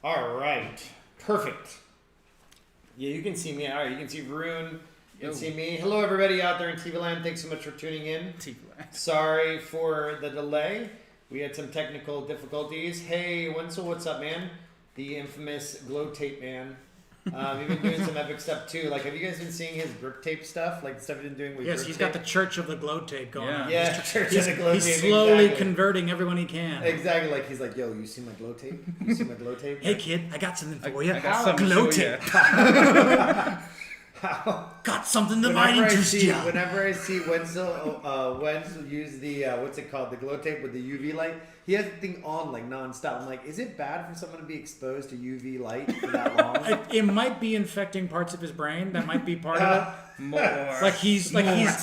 All right. Perfect. Yeah, you can see me. All right, you can see Varun. You can see me. Hello, everybody out there in TV Land. Thanks so much for tuning in. Sorry for the delay. We had some technical difficulties. Hey, Wenzel, what's up, man? The infamous glow tape man. We've been doing some epic stuff too. Like, have you guys been seeing his grip tape stuff? Like the stuff he's been doing with Yes, grip he's tape? got the Church of the Glow Tape going on. Yeah, Church of the Glow Tape. He's slowly exactly. converting everyone he can. Exactly. Like, he's like, yo, you see my glow tape? You see my glow tape? Hey, kid, I got something for you. I got some glow tape. Got something that might interest you. Whenever I see Wenzel use the, what's it called? The glow tape with the UV light. He has the thing on like nonstop. I'm like, is it bad for someone to be exposed to UV light for that long? It might be infecting parts of his brain. That might be part of it. More. Like he's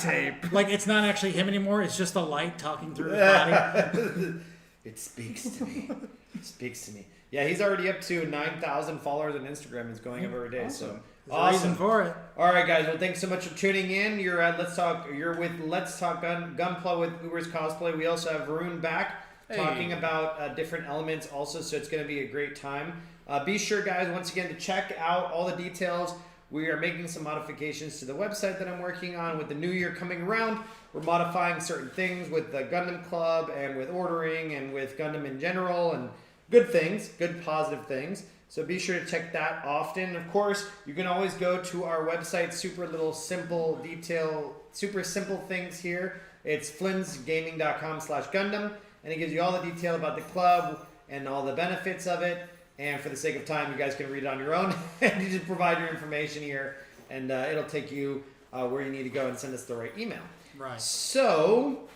tape. Like it's not actually him anymore. It's just the light talking through his body. It speaks to me. It speaks to me. Yeah, he's already up to 9,000 followers on Instagram. It's going up every day. Awesome. So There's a reason for it. All right, guys. Well, thanks so much for tuning in. You're at Let's Talk. You're with Let's Talk Gunpla with Uber's Cosplay. We also have Varun back talking about different elements also. So it's going to be a great time. Be sure, guys, once again, to check out all the details. We are making some modifications to the website that I'm working on with the new year coming around. We're modifying certain things with the Gundam Club and with ordering and with Gundam in general and good things, good positive things. So be sure to check that often. Of course, you can always go to our website, super simple things here. It's flynsgaming.com/Gundam, and it gives you all the detail about the club and all the benefits of it. And for the sake of time, you guys can read it on your own. And you just provide your information here, and it'll take you where you need to go and send us the right email. Right. So,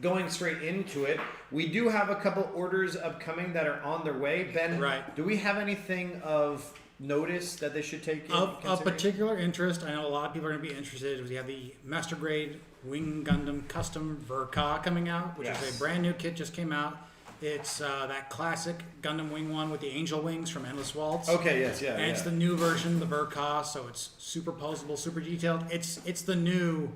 going straight into it, we do have a couple orders upcoming that are on their way. Ben, do we have anything of notice that they should take Of particular interest, I know a lot of people are going to be interested. We have the Master Grade Wing Gundam Custom Verka coming out, which is a brand new kit, just came out. It's that classic Gundam Wing one with the angel wings from Endless Waltz. Okay, yes, yeah. And it's the new version, the Verka, so it's super posable, super detailed. It's the new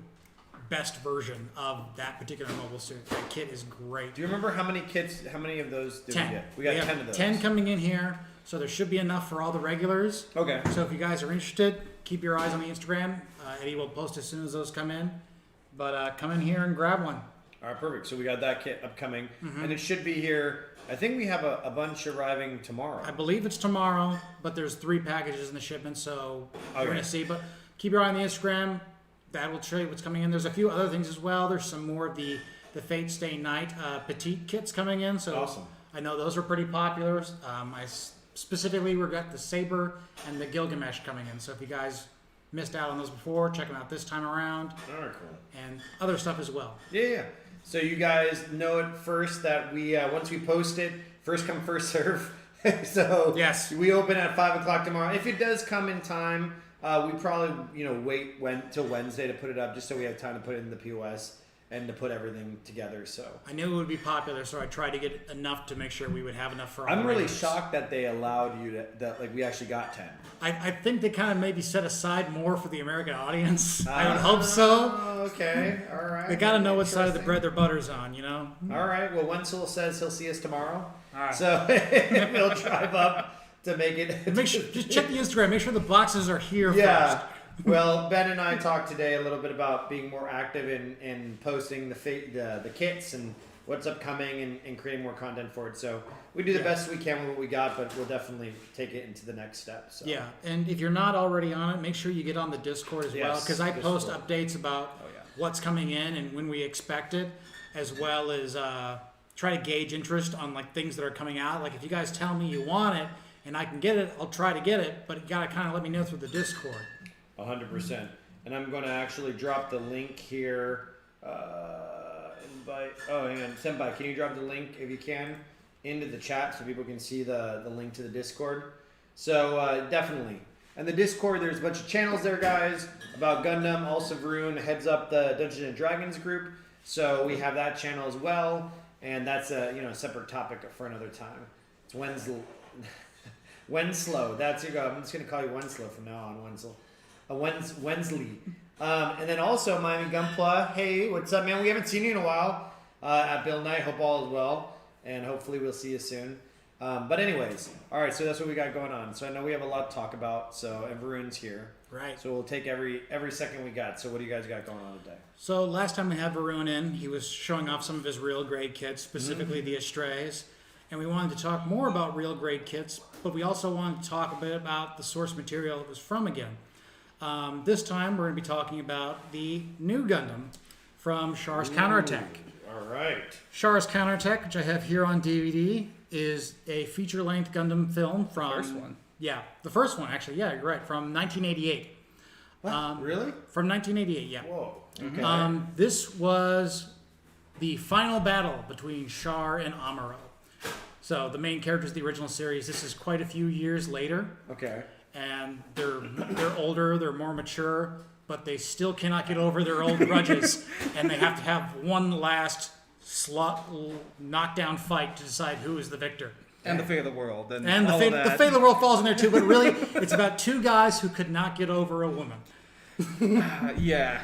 best version of that particular mobile suit. That kit is great. Do you remember how many of those did 10. we get? We got 10 of those. 10 coming in here, so there should be enough for all the regulars. Okay. So if you guys are interested, keep your eyes on the Instagram. Eddie will post as soon as those come in. But come in here and grab one. All right, perfect. So we got that kit upcoming, and it should be here. I think we have a bunch arriving tomorrow. I believe it's tomorrow, but there's 3 packages in the shipment, so we're going to see. But keep your eye on the Instagram. That will show you what's coming in. There's a few other things as well. There's some more of the Fate Stay Night petite kits coming in. So awesome. I know those are pretty popular. Specifically, we've got the Saber and the Gilgamesh coming in. So if you guys missed out on those before, check them out this time around. All right, cool. And other stuff as well. Yeah. So you guys know it first that we once we post it, first come first serve. So yes, we open at 5 o'clock tomorrow. If it does come in time, we probably wait till Wednesday to put it up, just so we have time to put it in the POS and to put everything together. So I knew it would be popular, so I tried to get enough to make sure we would have enough for all I'm the really regulars. shocked that they allowed you that we actually got 10. I think they kind of maybe set aside more for the American audience. I would hope so. Okay, all right. They got to know what side of the bread their butter's on, All right. Well, Wenzel says he'll see us tomorrow. All right. So we'll drive up to make it. Make sure, just check the Instagram. Make sure the boxes are here first. Well, Ben and I talked today a little bit about being more active in posting the kits and what's upcoming and creating more content for it. So we do the best we can with what we got, but we'll definitely take it into the next step. So. Yeah, and if you're not already on it, make sure you get on the Discord as well, because I post updates about what's coming in and when we expect it, as well as try to gauge interest on like things that are coming out. Like if you guys tell me you want it and I can get it, I'll try to get it, but you got to kind of let me know through the Discord. 100%. And I'm going to actually drop the link here. Hang on. Senpai, can you drop the link, if you can, into the chat so people can see the link to the Discord? So, definitely. And the Discord, there's a bunch of channels there, guys, about Gundam. Also, Varun heads up the Dungeons & Dragons group. So, we have that channel as well. And that's a separate topic for another time. It's Wenslow. That's your go. I'm just going to call you Wenslow from now on, Wenzel. Wensley. And then also Miami Gunpla. Hey, what's up, man? We haven't seen you in a while at Bill Knight. Hope all is well. And hopefully we'll see you soon. But anyways, all right. So that's what we got going on. So I know we have a lot to talk about. So and Varun's here. Right. So we'll take every second we got. So what do you guys got going on today? So last time we had Varun in, he was showing off some of his real grade kits, specifically the Astrays. And we wanted to talk more about real grade kits, but we also wanted to talk a bit about the source material it was from again. This time we're going to be talking about the new Gundam from Char's Counterattack. All right. Char's Counterattack, which I have here on DVD, is a feature-length Gundam film from... The first one. Yeah, the first one, actually. Yeah, you're right. From 1988. What? Really? From 1988, yeah. Whoa. Okay. This was the final battle between Char and Amuro. So the main characters of the original series, this is quite a few years later. Okay. And they're older, they're more mature, but they still cannot get over their old grudges. And they have to have one last knockdown fight to decide who is the victor. And the fate of the world. And the fate of the world falls in there too, but really, it's about two guys who could not get over a woman. Yeah.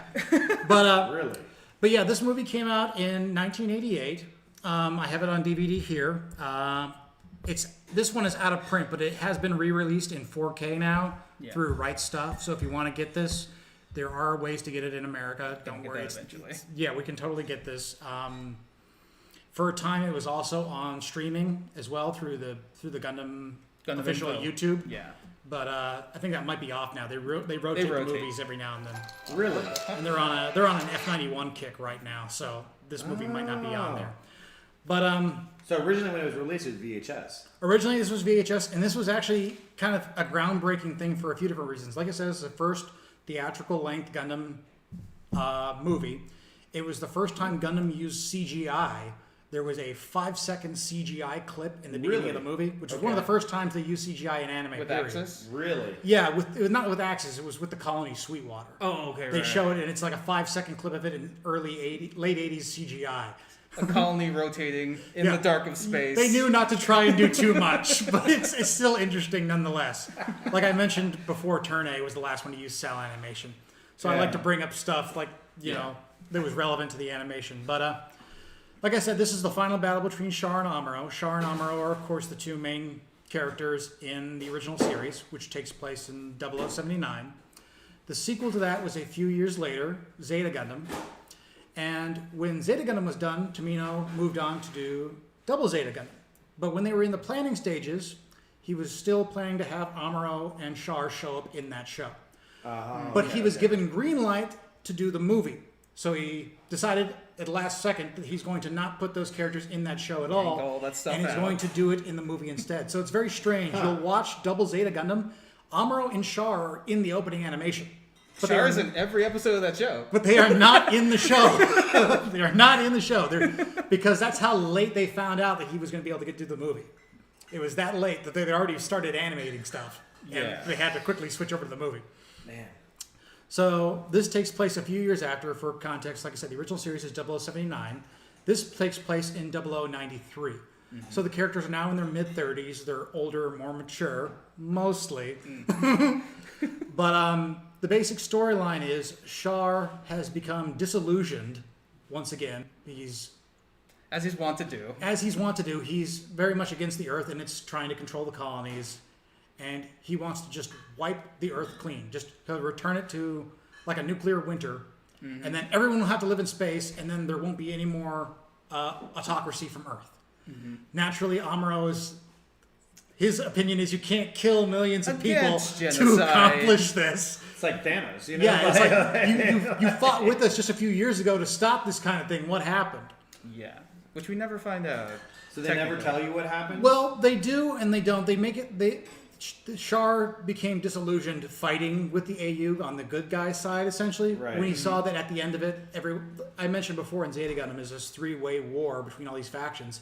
But Really? But yeah, this movie came out in 1988. I have it on DVD here. This one is out of print, but it has been re-released in 4K now through Right Stuff. So if you want to get this, there are ways to get it in America. Don't worry. Eventually. Yeah, we can totally get this. For a time, it was also on streaming as well through the Gundam official Info. YouTube. Yeah. But I think that might be off now. They rotate the movies every now and then. Really? And they're on an F91 kick right now, so this movie might not be on there. But So originally when it was released, it was VHS. originally this was VHS, and this was actually kind of a groundbreaking thing for a few different reasons. Like I said, it's the first theatrical length Gundam movie. It was the first time Gundam used CGI. There was a 5-second CGI clip in the beginning of the movie, which was one of the first times they used CGI in anime. With period. Axis? Really? Yeah, it was not with Axis. It was with the colony Sweetwater. Oh, okay. They show it, and it's like a 5-second clip of it in late 80s CGI. A colony rotating in the dark of space. They knew not to try and do too much, but it's still interesting nonetheless. Like I mentioned before, Turn A was the last one to use cell animation. So I like to bring up stuff like, you know, that was relevant to the animation. But like I said, this is the final battle between Char and Amuro. Char and Amuro are, of course, the two main characters in the original series, which takes place in 0079. The sequel to that was a few years later, Zeta Gundam. And when Zeta Gundam was done, Tomino moved on to do Double Zeta Gundam. But when they were in the planning stages, he was still planning to have Amuro and Char show up in that show. But he was given green light to do the movie. So he decided at the last second that he's going to not put those characters in that show at all. all that stuff and he's out. going to do it in the movie instead. So it's very strange. You'll watch Double Zeta Gundam. Amuro and Char are in the opening animation. But Char's in every episode of that show. But they are not in the show. They are not in the show. Because that's how late they found out that he was going to be able to get to the movie. It was that late that they already started animating stuff. And they had to quickly switch over to the movie. Man. So this takes place a few years after. For context, like I said, the original series is 0079. This takes place in 0093. So the characters are now in their mid-30s. They're older, more mature, mostly. But the basic storyline is Char has become disillusioned once again. As he's wont to do. As he's wont to do, he's very much against the Earth, and it's trying to control the colonies. And he wants to just wipe the Earth clean, just to return it to like a nuclear winter. And then everyone will have to live in space, and then there won't be any more autocracy from Earth. Naturally, his opinion is you can't kill millions of people Against to genocide. accomplish this. It's like Thanos, you know? Yeah, it's like you fought with us just a few years ago to stop this kind of thing. What happened? Yeah. Which we never find out. So they never tell you what happened? Well, they do and they don't. They make it. Char became disillusioned fighting with the AU on the good guy side, essentially. Right. When he saw that at the end of it, I mentioned before in Zeta Gundam is this three-way war between all these factions.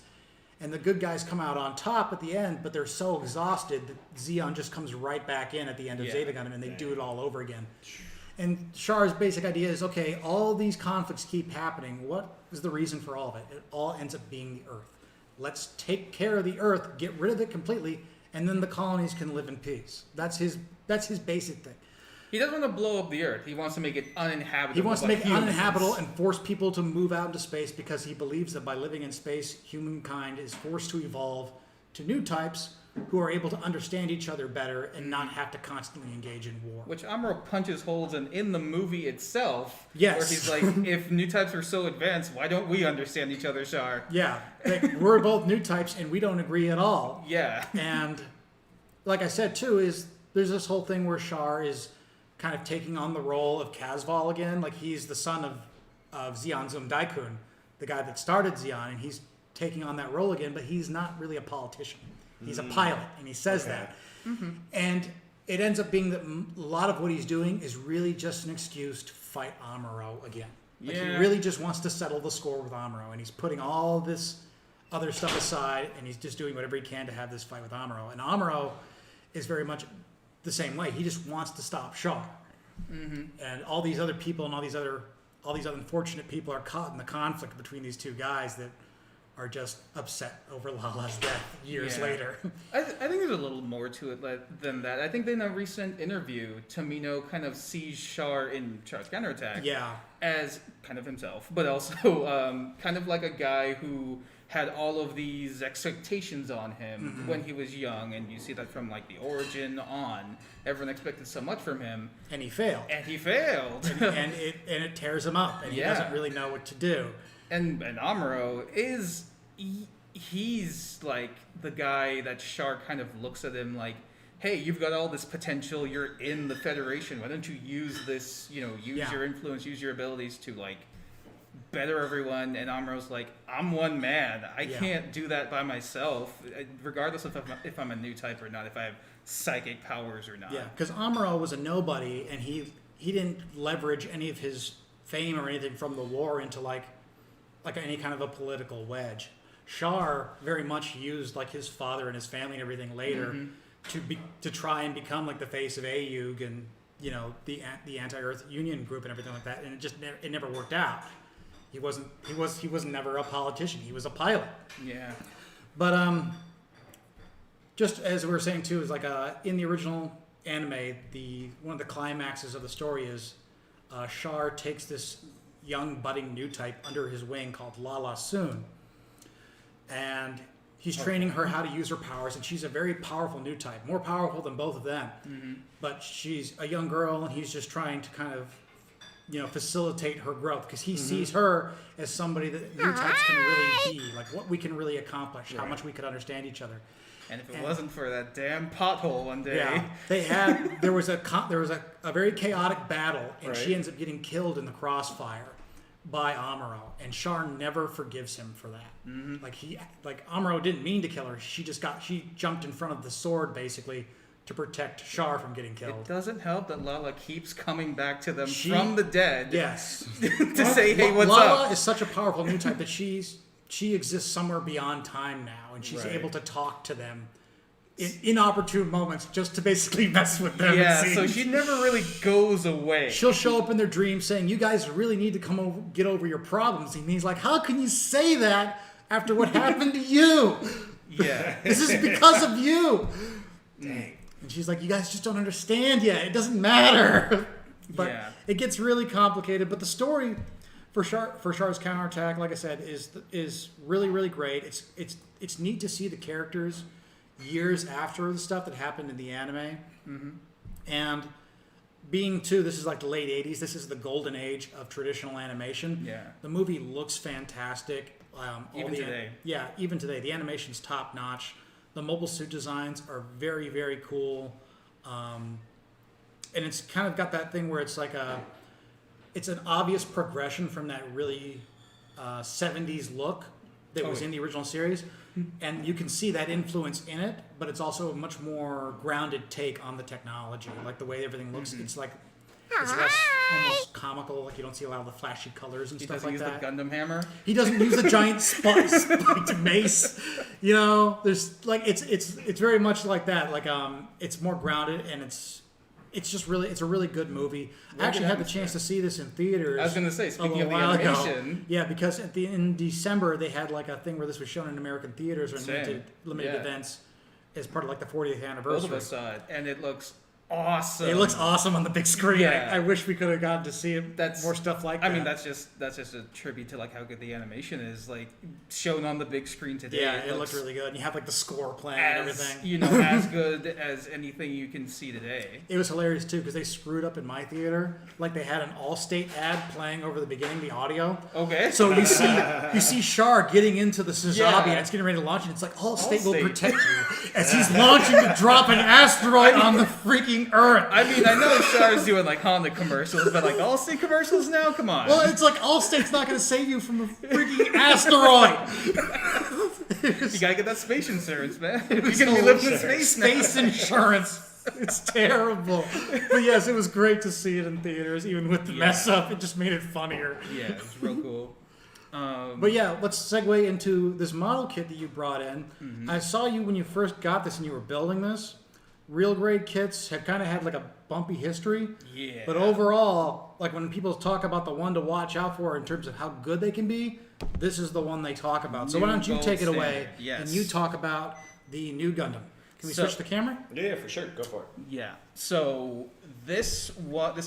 And the good guys come out on top at the end, but they're so exhausted that Zeon just comes right back in at the end of Zeta Gundam, and they do it all over again. And Char's basic idea is, okay, all these conflicts keep happening. What is the reason for all of it? It all ends up being the Earth. Let's take care of the Earth, get rid of it completely, and then the colonies can live in peace. That's his basic thing. He doesn't want to blow up the Earth. He wants to make it uninhabitable. He wants to by make it humans. uninhabitable and force people to move out into space because he believes that by living in space, humankind is forced to evolve to new types who are able to understand each other better and not have to constantly engage in war. Which Amuro punches holes in the movie itself. Yes. Where he's like, if new types are so advanced, why don't we understand each other, Char? Yeah, like, we're both new types and we don't agree at all. Yeah. And like I said too, is there's this whole thing where Char is kind of taking on the role of Casval again. Like he's the son of Zeon Zum Daikun, the guy that started Zeon, and he's taking on that role again, but he's not really a politician. He's a pilot, and he says that. Mm-hmm. And it ends up being that a lot of what he's doing is really just an excuse to fight Amuro again. Like he really just wants to settle the score with Amuro, and he's putting all this other stuff aside, and he's just doing whatever he can to have this fight with Amuro. And Amuro is very much the same way. He just wants to stop Char. Mm-hmm. And all these other people and all these other unfortunate people are caught in the conflict between these two guys that are just upset over Lala's death years later. I think there's a little more to it than that. I think in a recent interview, Tomino kind of sees Char in Char's counterattack as kind of himself, but also kind of like a guy who had all of these expectations on him when he was young, and you see that from like the origin on. Everyone expected so much from him, and he failed. And it tears him up, and he doesn't really know what to do. And Amuro is he's like the guy that Char kind of looks at him like, hey, you've got all this potential. You're in the Federation. Why don't you use this? Use your influence, use your abilities to like better everyone. And Amuro's like, I'm one man. I can't do that by myself, regardless of if I'm a new type or not, if I have psychic powers or not. Yeah, because Amuro was a nobody, and he didn't leverage any of his fame or anything from the war into like any kind of a political wedge. Char very much used like his father and his family and everything later to try and become like the face of AUG and the Anti-Earth Union group and everything like that, and it never worked out. He was never a politician. He was a pilot. Yeah. But just as we were saying too, is like in the original anime, one of the climaxes of the story is Char takes this young budding new type under his wing called Lala Soon, and he's training her how to use her powers, and she's a very powerful new type, more powerful than both of them. But she's a young girl, and he's just trying to kind of facilitate her growth, because he sees her as somebody that new types can really be, like what we can really accomplish, how much we could understand each other. And if it wasn't for that damn pothole one day, there was a very chaotic battle, and she ends up getting killed in the crossfire by Amuro, and Char never forgives him for that. Like Amuro didn't mean to kill her. She jumped in front of the sword basically to protect Char from getting killed. It doesn't help that Lala keeps coming back to them from the dead. Yes. to say, hey, what's Lala up? Lala is such a powerful new type that she exists somewhere beyond time now, and she's able to talk to them in inopportune moments just to basically mess with them. Yeah, so she never really goes away. She'll show up in their dreams saying, you guys really need to get over your problems. And he's like, how can you say that after what happened to you? Yeah. This is because of you. Dang. And she's like, you guys just don't understand yet. It doesn't matter. But it gets really complicated. But the story for Char's counterattack, like I said, is really, really great. It's neat to see the characters years after the stuff that happened in the anime. And this is like the late 80s. This is the golden age of traditional animation. Yeah. The movie looks fantastic. Even today. Even today. The animation's top notch. The mobile suit designs are very, very cool. And it's kind of got that thing where it's like it's an obvious progression from that really 70s look that was in the original series. And you can see that influence in it, but it's also a much more grounded take on the technology. Like the way everything looks, it's less almost comical. Like you don't see a lot of the flashy colors and stuff like that. He doesn't use the Gundam hammer. He doesn't use the giant spiked mace. There's like it's very much like that. Like it's more grounded, and it's a really good movie. I actually had the chance to see this in theaters. I was going to say, speaking of the animation. Yeah, because in December they had like a thing where this was shown in American theaters or limited events as part of like the 40th anniversary. Both of us saw it, and it looks awesome. It looks awesome on the big screen. Yeah. I wish we could have gotten to see more stuff like that. I mean, that's just a tribute to like how good the animation is, like shown on the big screen today. Yeah, it looked really good. And you have like the score playing and everything. You know, as good as anything you can see today. It was hilarious too because they screwed up in my theater. Like they had an Allstate ad playing over the beginning, the audio. Okay. So you see Char getting into the Sazabi and it's getting ready to launch, and it's like Allstate will protect you as he's launching to drop an asteroid on the freaking Earth. I mean, I know Char's doing like Honda commercials, but like Allstate commercials now? Come on. Well, it's like Allstate's not going to save you from a freaking asteroid. You gotta get that space insurance, man. You're You're gonna be living in space now. Space insurance. It's terrible. But yes, it was great to see it in theaters, even with the mess up. It just made it funnier. Yeah, it was real cool. But yeah, let's segue into this model kit that you brought in. I saw you when you first got this and you were building this. Real grade kits have kind of had like a bumpy history. Yeah. But overall, like when people talk about the one to watch out for in terms of how good they can be, this is the one they talk about. So why don't you take it away and you talk about the new Gundam. Can we switch the camera? Yeah, for sure. Go for it. Yeah. So this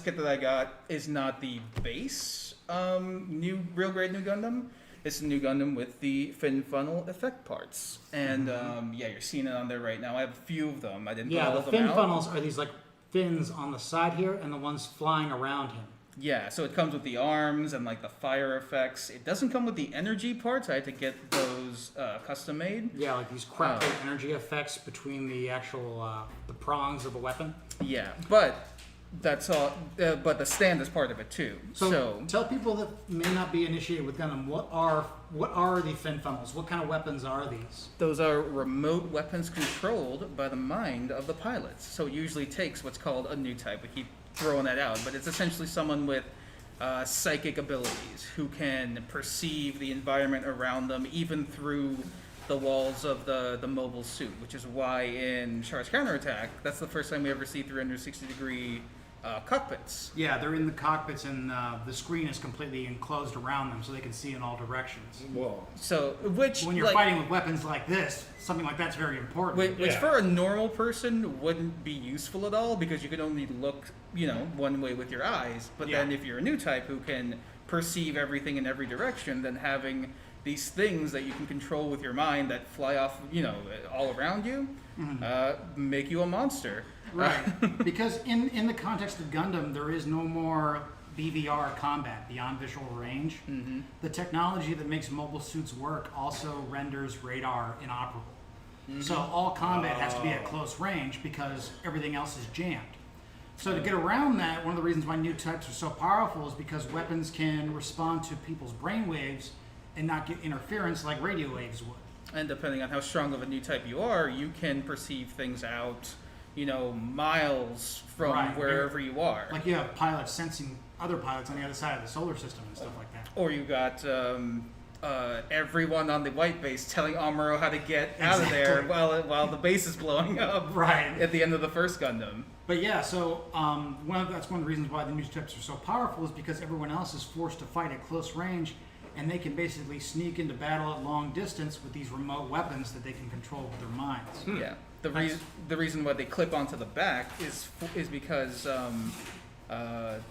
kit that I got is not the base real grade new Gundam. It's a new Gundam with the fin funnel effect parts, and you're seeing it on there right now. I have a few of them. I didn't put all of them out. The fin funnels are these like fins on the side here, and the ones flying around him. Yeah, so it comes with the arms and like the fire effects. It doesn't come with the energy parts. I had to get those custom made. Yeah, like these crackle energy effects between the actual the prongs of the weapon. Yeah, but that's all. But the stand is part of it too. So tell people that may not be initiated with Gundam, what are the fin funnels? What kind of weapons are these? Those are remote weapons controlled by the mind of the pilots. So it usually takes what's called a new type. We keep throwing that out, but it's essentially someone with psychic abilities who can perceive the environment around them, even through the walls of the mobile suit, which is why in Char's Counterattack, that's the first time we ever see 360-degree cockpits. Yeah, they're in the cockpits, and the screen is completely enclosed around them, so they can see in all directions. Whoa. So, when you're fighting with weapons like this, something like that's very important. Which for a normal person wouldn't be useful at all, because you can only look, one way with your eyes. But then if you're a new type who can perceive everything in every direction, then having these things that you can control with your mind that fly off, all around you, make you a monster. Right, because in the context of Gundam, there is no more BVR combat, beyond visual range. The technology that makes mobile suits work also renders radar inoperable. So all combat has to be at close range because everything else is jammed. So to get around that, one of the reasons why new types are so powerful is because weapons can respond to people's brainwaves and not get interference like radio waves would. And depending on how strong of a new type you are, you can perceive things out, miles from wherever you are. Like you have pilots sensing other pilots on the other side of the solar system and stuff like that. Or you got everyone on the white base telling Amuro how to get out of there while the base is blowing up. Right. At the end of the first Gundam. But yeah, so that's one of the reasons why the new types are so powerful is because everyone else is forced to fight at close range, and they can basically sneak into battle at long distance with these remote weapons that they can control with their minds. Yeah. The reason why they clip onto the back is because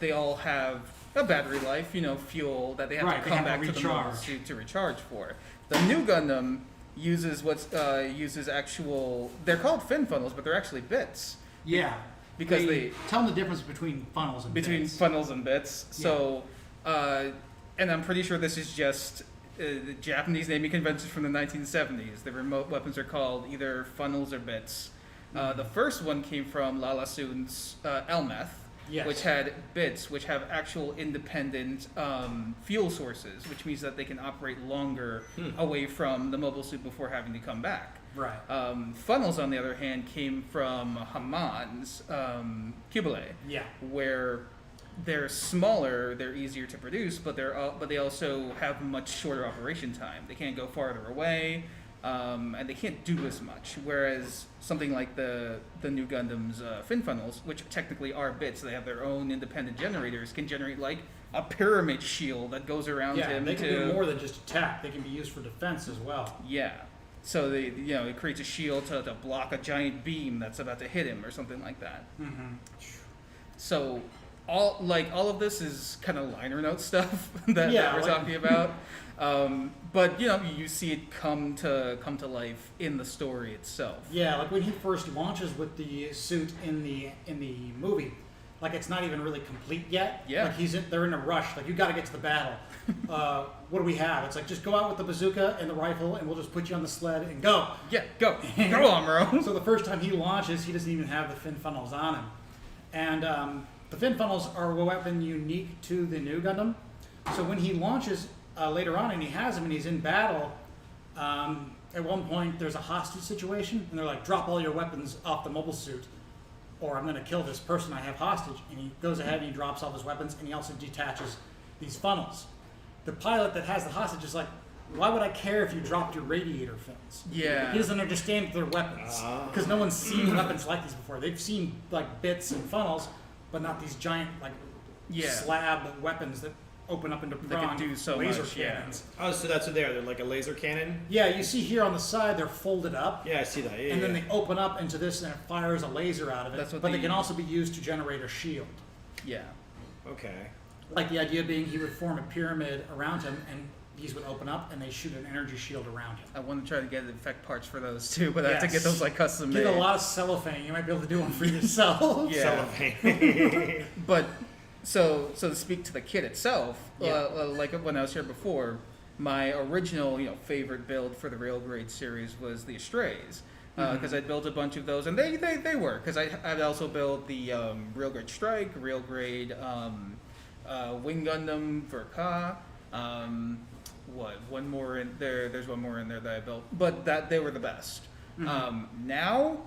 they all have a battery life, fuel that they have to come back to the mobile suit to recharge for. The new Gundam uses actual. They're called fin funnels, but they're actually bits. Yeah. Because they tell them the difference between funnels and bits. Funnels and bits. Yeah. So, and I'm pretty sure this is just the Japanese naming conventions from the 1970s. The remote weapons are called either funnels or bits. The first one came from Lala Soon's Elmeth, which had bits, which have actual independent fuel sources, which means that they can operate longer away from the mobile suit before having to come back. Right. Funnels, on the other hand, came from Haman's Kubile, where they're smaller, they're easier to produce, but they also have much shorter operation time. They can't go farther away, and they can't do as much. Whereas something like the new Gundam's fin funnels, which technically are bits, they have their own independent generators, can generate like a pyramid shield that goes around him. They can do more than just attack. They can be used for defense as well. Yeah. So it creates a shield to block a giant beam that's about to hit him or something like that. Mm-hmm. So all of this is kind of liner note stuff that we're talking about. But you see it come to life in the story itself. Yeah, like when he first launches with the suit in the movie, like it's not even really complete yet. Yeah. Like they're in a rush. Like you got to get to the battle. What do we have? It's like just go out with the bazooka and the rifle, and we'll just put you on the sled and go. Yeah, go Amuro. So the first time he launches, he doesn't even have the fin funnels on him, and the fin funnels are a weapon unique to the new Gundam. So when he launches later on, and he has them, and he's in battle. At one point, there's a hostage situation, and they're like, "Drop all your weapons off the mobile suit, or I'm going to kill this person I have hostage." And he goes ahead and he drops all his weapons, and he also detaches these funnels. The pilot that has the hostage is like, "Why would I care if you dropped your radiator fins?" Yeah. He doesn't understand that they're weapons because no one's seen weapons like these before. They've seen like bits and funnels, but not these giant slab weapons that open up into prong do so laser much, cannons. Oh, so that's what they are. They're like a laser cannon? Yeah, you see here on the side they're folded up. Yeah, I see that. Yeah, And then they open up into this and it fires a laser out of it. That's what but they can also be used to generate a shield. Yeah. Okay. Like the idea being he would form a pyramid around him and these would open up and they shoot an energy shield around him. I want to try to get effect parts for those too, but I have to Yes. get those custom made. Get a lot of cellophane. You might be able to do one for yourself. Yeah. Cellophane. But so to speak to the kit itself, Yeah. like when I was here before, my original favorite build for the Railgrade series was the Astrays, because I built a bunch of those, and they work. Because I'd also built the Railgrade Strike, Railgrade Wing Gundam for Ka. One more in there? There's one more in there that I built, but they were the best. Now,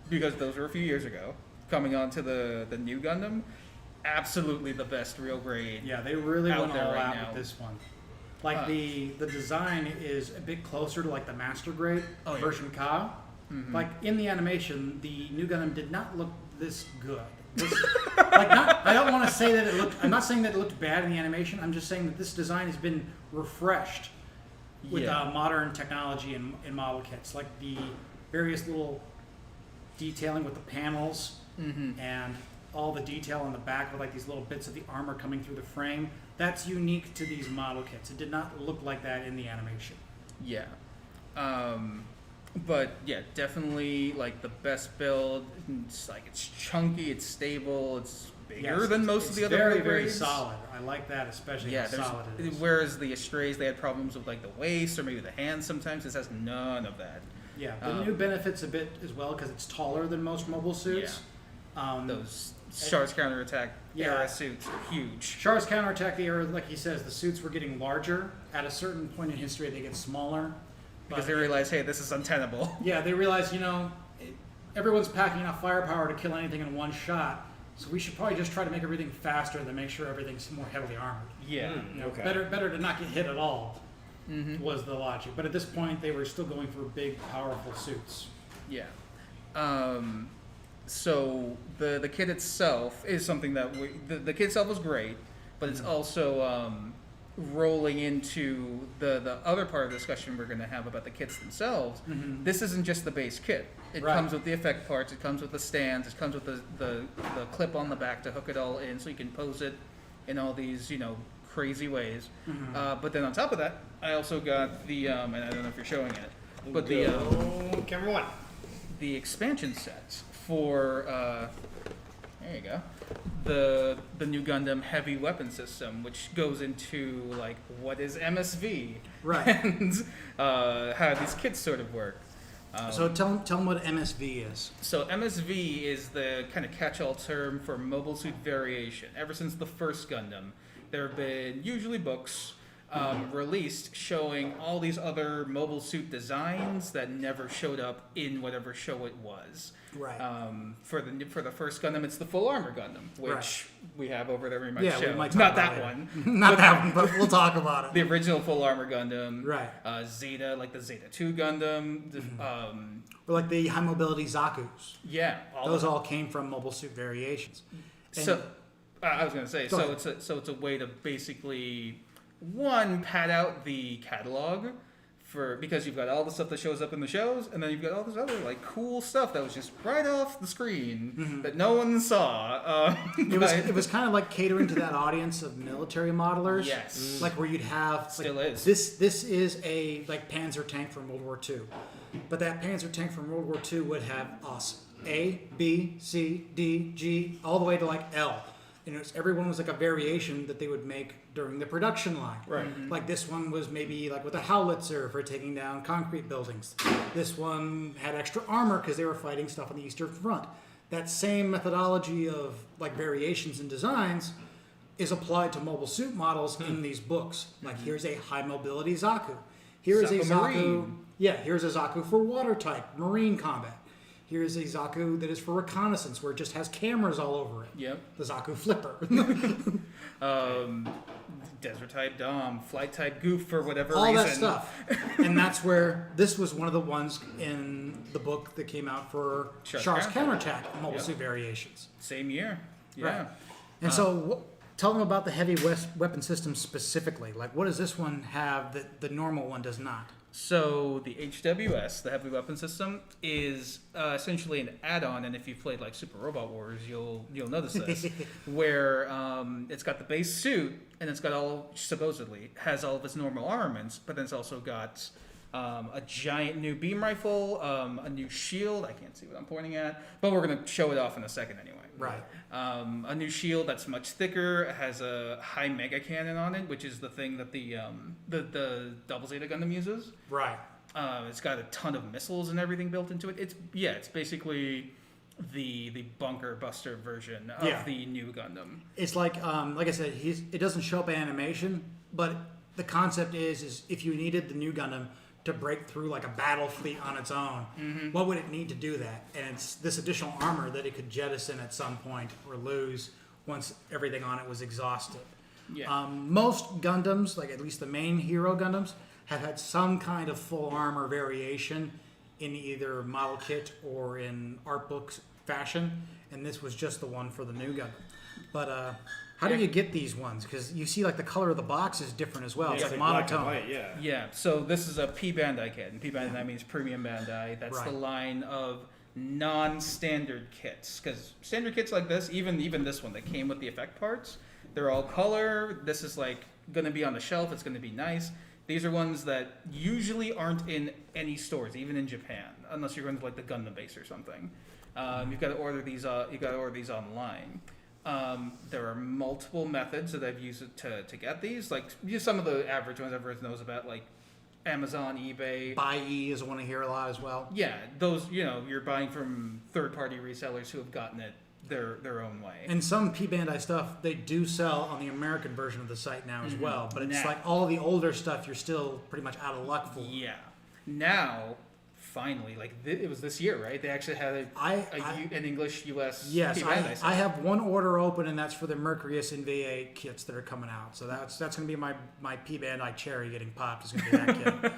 because those were a few years ago, coming on to the new Gundam. Absolutely the best real grade. Yeah, they really out went there all right out now. with this one. Like the design is a bit closer to like the master grade Oh, yeah. version Ka. Like in the animation, the new Gundam did not look this good. I don't want to say that it looked. I'm not saying that it looked bad in the animation. I'm just saying that this design has been refreshed with Yeah. modern technology and model kits, like the various little detailing with the panels and all the detail on the back with like these little bits of the armor coming through the frame. That's unique to these model kits. It did not look like that in the animation. Yeah. But yeah, definitely like the best build. It's chunky, it's stable, it's bigger Yes, than most of the other very, build very grades. solid. I like that, especially Yeah, how solid it is. whereas the Astrays, they had problems with like the waist or maybe the hands sometimes. This has none of that. Yeah, the new benefits a bit as well because it's taller than most mobile suits. Those Shar's counterattack Yeah. era suits are huge. Char's counterattack era, like he says, the suits were getting larger. At a certain point in history, they get smaller. Because But- they realize, hey, this is untenable. Yeah, they realize, everyone's packing enough firepower to kill anything in one shot. So we should probably just try to make everything faster than make sure everything's more heavily armored. Yeah. Okay. Better to not get hit at all was the logic. But at this point, they were still going for big, powerful suits. Yeah. So the kit itself is something that the kit itself was great, but it's also rolling into the other part of the discussion we're going to have about the kits themselves. This isn't just the base kit. It Right. comes with the effect parts. It comes with the stands. It comes with the clip on the back to hook it all in, so you can pose it in all these crazy ways. But then on top of that, I also got the and I don't know if you're showing it, but camera one. the expansion sets for there you go, the new Gundam heavy weapon system, which goes into like what is MSV, Right. and how these kits sort of work. So tell them what MSV is. So MSV is the kind of catch-all term for mobile suit variation. Ever since the first Gundam, there have been usually books released showing all these other mobile suit designs that never showed up in whatever show it was. Right. For the first Gundam, it's the full armor Gundam, which Right. we have over there. We might Yeah, we show. might talk Not about that it. one. Not that one, but we'll talk about it. The original full armor Gundam. Right. Zeta, like the Zeta 2 Gundam. Or like the high mobility Zakus. Yeah. Those all came from mobile suit variations. And- So, I was going to say, Go it's a way to basically pad out the catalog because you've got all the stuff that shows up in the shows, and then you've got all this other like cool stuff that was just right off the screen that no one saw. It was kind of like catering to that audience of military modelers. Yes. Like where you'd have Still like, is. This is a like Panzer tank from World War II, but that Panzer tank from World War II would have A, B, C, D, G, all the way to like L. And everyone was like a variation that they would make during the production line. Right. Like this one was maybe like with a howitzer for taking down concrete buildings. This one had extra armor because they were fighting stuff on the Eastern Front. That same methodology of like variations in designs is applied to mobile suit models in these books. Like here's a high mobility Zaku. Here is a Zaku. Marine. Yeah, here's a Zaku for water type, marine combat. Here's a Zaku that is for reconnaissance, where it just has cameras all over it. Yep. The Zaku Flipper. Desert type Dom, flight type Goof for whatever all reason. that stuff. And that's where this was one of the ones in the book that came out for Char's Counterattack Mobile Suit Variations. Same year. Yeah. Right. And so tell them about the heavy weapon system specifically. Like, what does this one have that the normal one does not? So the HWS, the Heavy Weapon System, is essentially an add-on, and if you've played like Super Robot Wars, you'll notice this, where it's got the base suit, and it's got supposedly has all of its normal armaments, but then it's also got a giant new beam rifle, a new shield. I can't see what I'm pointing at, but we're gonna show it off in a second anyway. Right. A new shield that's much thicker. It has a high mega cannon on it, which is the thing that the Blvd Gundam uses. Right. It's got a ton of missiles and everything built into it. It's basically the bunker buster version of the new Gundam. It's like I said, it doesn't show up in animation, but the concept is if you needed the new Gundam to break through like a battle fleet on its own, what would it need to do that? And it's this additional armor that it could jettison at some point or lose once everything on it was exhausted. Yeah. Most Gundams, like at least the main hero Gundams, have had some kind of full armor variation in either model kit or in art books fashion, and this was just the one for the new Gundam. But how do you get these ones? Because you see, like the color of the box is different as well. Yeah, it's like black and monotone. white, yeah. Yeah, so this is a P Bandai kit, and P Bandai means Premium Bandai. That's Right. the line of non-standard kits, because standard kits like this, even this one that came with the effect parts, they're all color. This is like going to be on the shelf. It's going to be nice. These are ones that usually aren't in any stores, even in Japan, unless you're going to like the Gundam base or something. You've got to order these. You got to order these online. There are multiple methods that I've used to get these. Like some of the average ones everyone knows about, like Amazon, eBay. Buy-E is one I hear a lot as well. Yeah, those you're buying from third-party resellers who have gotten it their own way. And some P Bandai stuff they do sell on the American version of the site now as well. But it's Now- like all the older stuff you're still pretty much out of luck for. Yeah. Now, finally, like it was this year, right? They actually had an English US Yes, P Bandai site. I have one order open, and that's for the Mercurius and V8 kits that are coming out. So that's going to be my P Bandai cherry getting popped. Is going to be that kit.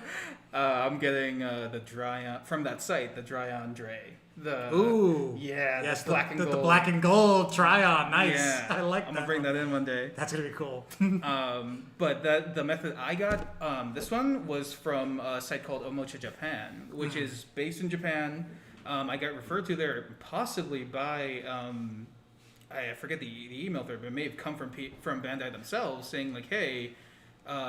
I'm getting the Dryon from that site, the Dryon Dre. Yes, the black and gold. The black and gold try-on. Nice. Yeah, I like that. I'm gonna bring that in one day. That's going to be cool. But the method I got, this one was from a site called Omocha Japan, which is based in Japan. I got referred to there possibly by, I forget the email there, but it may have come from Bandai themselves saying like, hey,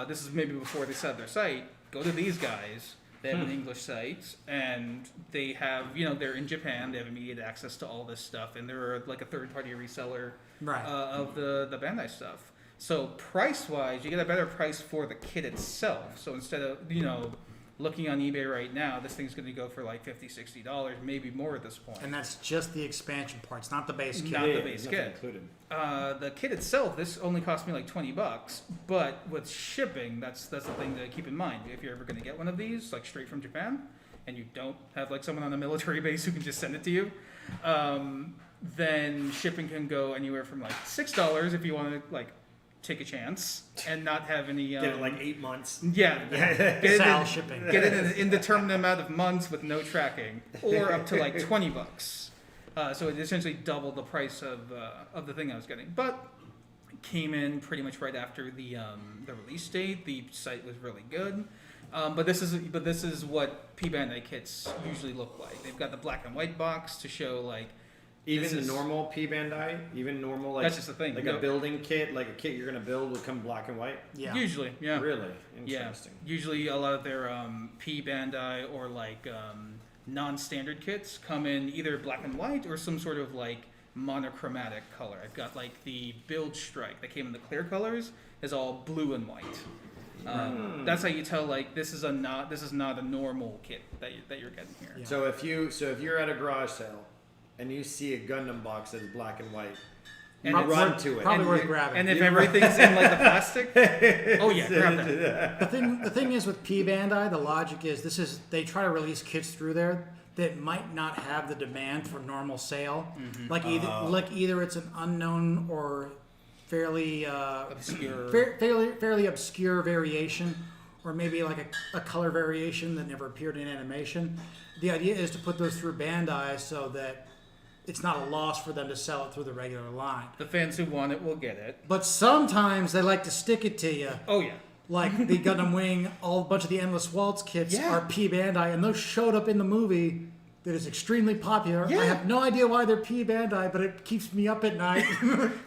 this is maybe before they set up their site, go to these guys. They have an English site, and they have, they're in Japan. They have immediate access to all this stuff, and they're like a third-party reseller of the Bandai stuff. So price-wise, you get a better price for the kit itself. So instead of, looking on eBay right now, this thing's going to go for like $50, $60, maybe more at this point. And that's just the expansion parts, not the base kit. Not the base nothing kit. included. The kit itself, this only cost me like $20, but with shipping, that's the thing to keep in mind. If you're ever going to get one of these, like straight from Japan, and you don't have like someone on a military base who can just send it to you, then shipping can go anywhere from like $6 if you want to like take a chance and not have any Get it like 8 months. get it shipping. Get it in an indeterminate amount of months with no tracking, or up to like $20. So it essentially doubled the price of the thing I was getting, but it came in pretty much right after the release date. The site was really good. But this is what P Bandai kits usually look like. They've got the black and white box to show like Even the normal P Bandai, even normal like that's just the thing. Like a building kit, like a kit you're gonna build would come black and white. Yeah. Usually, yeah. Really interesting. Yeah. Usually, a lot of their P Bandai or like non-standard kits come in either black and white or some sort of like monochromatic color. I've got like the Build Strike that came in the clear colors is all blue and white. That's how you tell like this is not a normal kit that you're getting here. Yeah. So if you're at a garage sale and you see a Gundam box that is black and white, And you it's run to it. Probably worth grabbing. And if everything's in like the plastic, oh yeah, grab that. The thing is with P Bandai, the logic is they try to release kits through there that might not have the demand for normal sale. Mm-hmm. Like either it's an unknown or fairly Obscure. fairly obscure variation, or maybe like a color variation that never appeared in animation. The idea is to put those through Bandai so that it's not a loss for them to sell it through the regular line. The fans who want it will get it. But sometimes they like to stick it to you. Oh yeah. Like the Gundam Wing, a bunch of the Endless Waltz kits Yeah. are P Bandai, and those showed up in the movie that is extremely popular. Yeah. I have no idea why they're P Bandai, but it keeps me up at night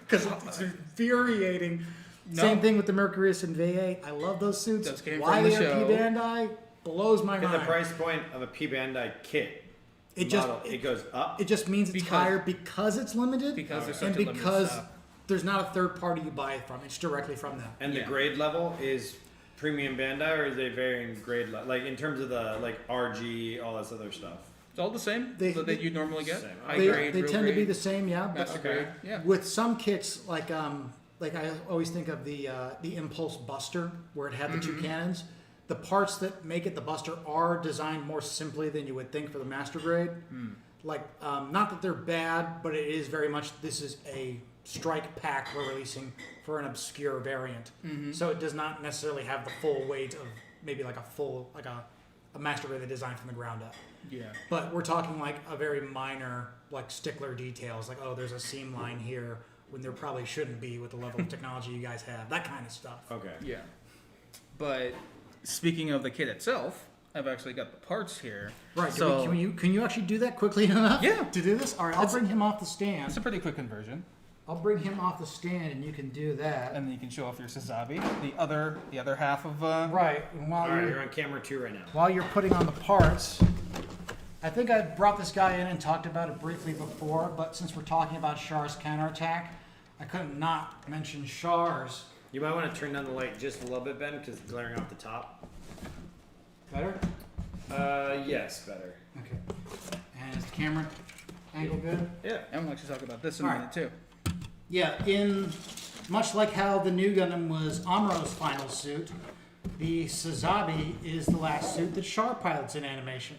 because it's infuriating. No. Same thing with the Mercurius and V8. I love those suits. Those came Why from the they are show. P Bandai blows my And mind. the price point of a P Bandai kit, it goes up. It just means it's higher because it's limited, Because there's and such a limited because stock. there's not a third party you buy it from. It's directly from them. And the Yeah. grade level is premium Bandai, or is they varying grade like in terms of the like RG, all this other stuff? It's all the same that you normally get. Same. High They grade, tend real to be grade, the same, yeah. But master grade. Yeah. with some kits, like I always think of the Impulse Buster, where it had the two cannons. The parts that make it the Buster are designed more simply than you would think for the master grade. Like, not that they're bad, but it is very much, this is a strike pack we're releasing for an obscure variant. So it does not necessarily have the full weight of maybe like a master grade they designed from the ground up. Yeah. But we're talking like a very minor, like stickler details, like, oh, there's a seam line here when there probably shouldn't be with the level of technology you guys have. That kind of stuff. Okay. Yeah. But speaking of the kit itself, I've actually got the parts here. Right. So Can you actually do that quickly enough? Yeah. To do this? All right. I'll bring him off the it's stand. a pretty quick conversion, I'll bring him off the stand, and you can do that. and then you can show off your Sazabi, the other half of. Right. And All right, you're on camera 2 right now. while you're putting on the parts, I think I brought this guy in and talked about it briefly before, but since we're talking about Char's counterattack, I couldn't not mention Char's. You might want to turn down the light just a little bit, Ben, because it's glaring off the top. Better? Yes, better. Okay. And is the camera angle good? Yeah. And we'll actually talk about this in a All right. minute too. Yeah, in much like how the new Gundam was Amuro's final suit, the Sazabi is the last suit that Char pilots in animation.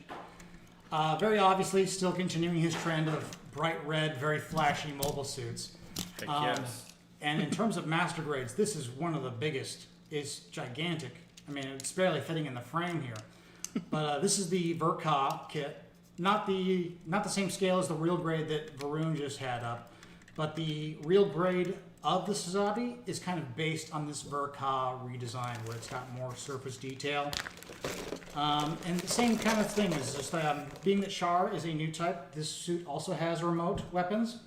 Very obviously, still continuing his trend of bright red, very flashy mobile suits. Heck yes. And in terms of master grades, this is one of the biggest. It's gigantic. I mean, it's barely fitting in the frame here. But this is the Verka kit. Not the same scale as the real grade that Varun just had up, but the real grade of the Sazabi is kind of based on this Verka redesign, where it's got more surface detail. And the same kind of thing is just being that Char is a new type. This suit also has remote weapons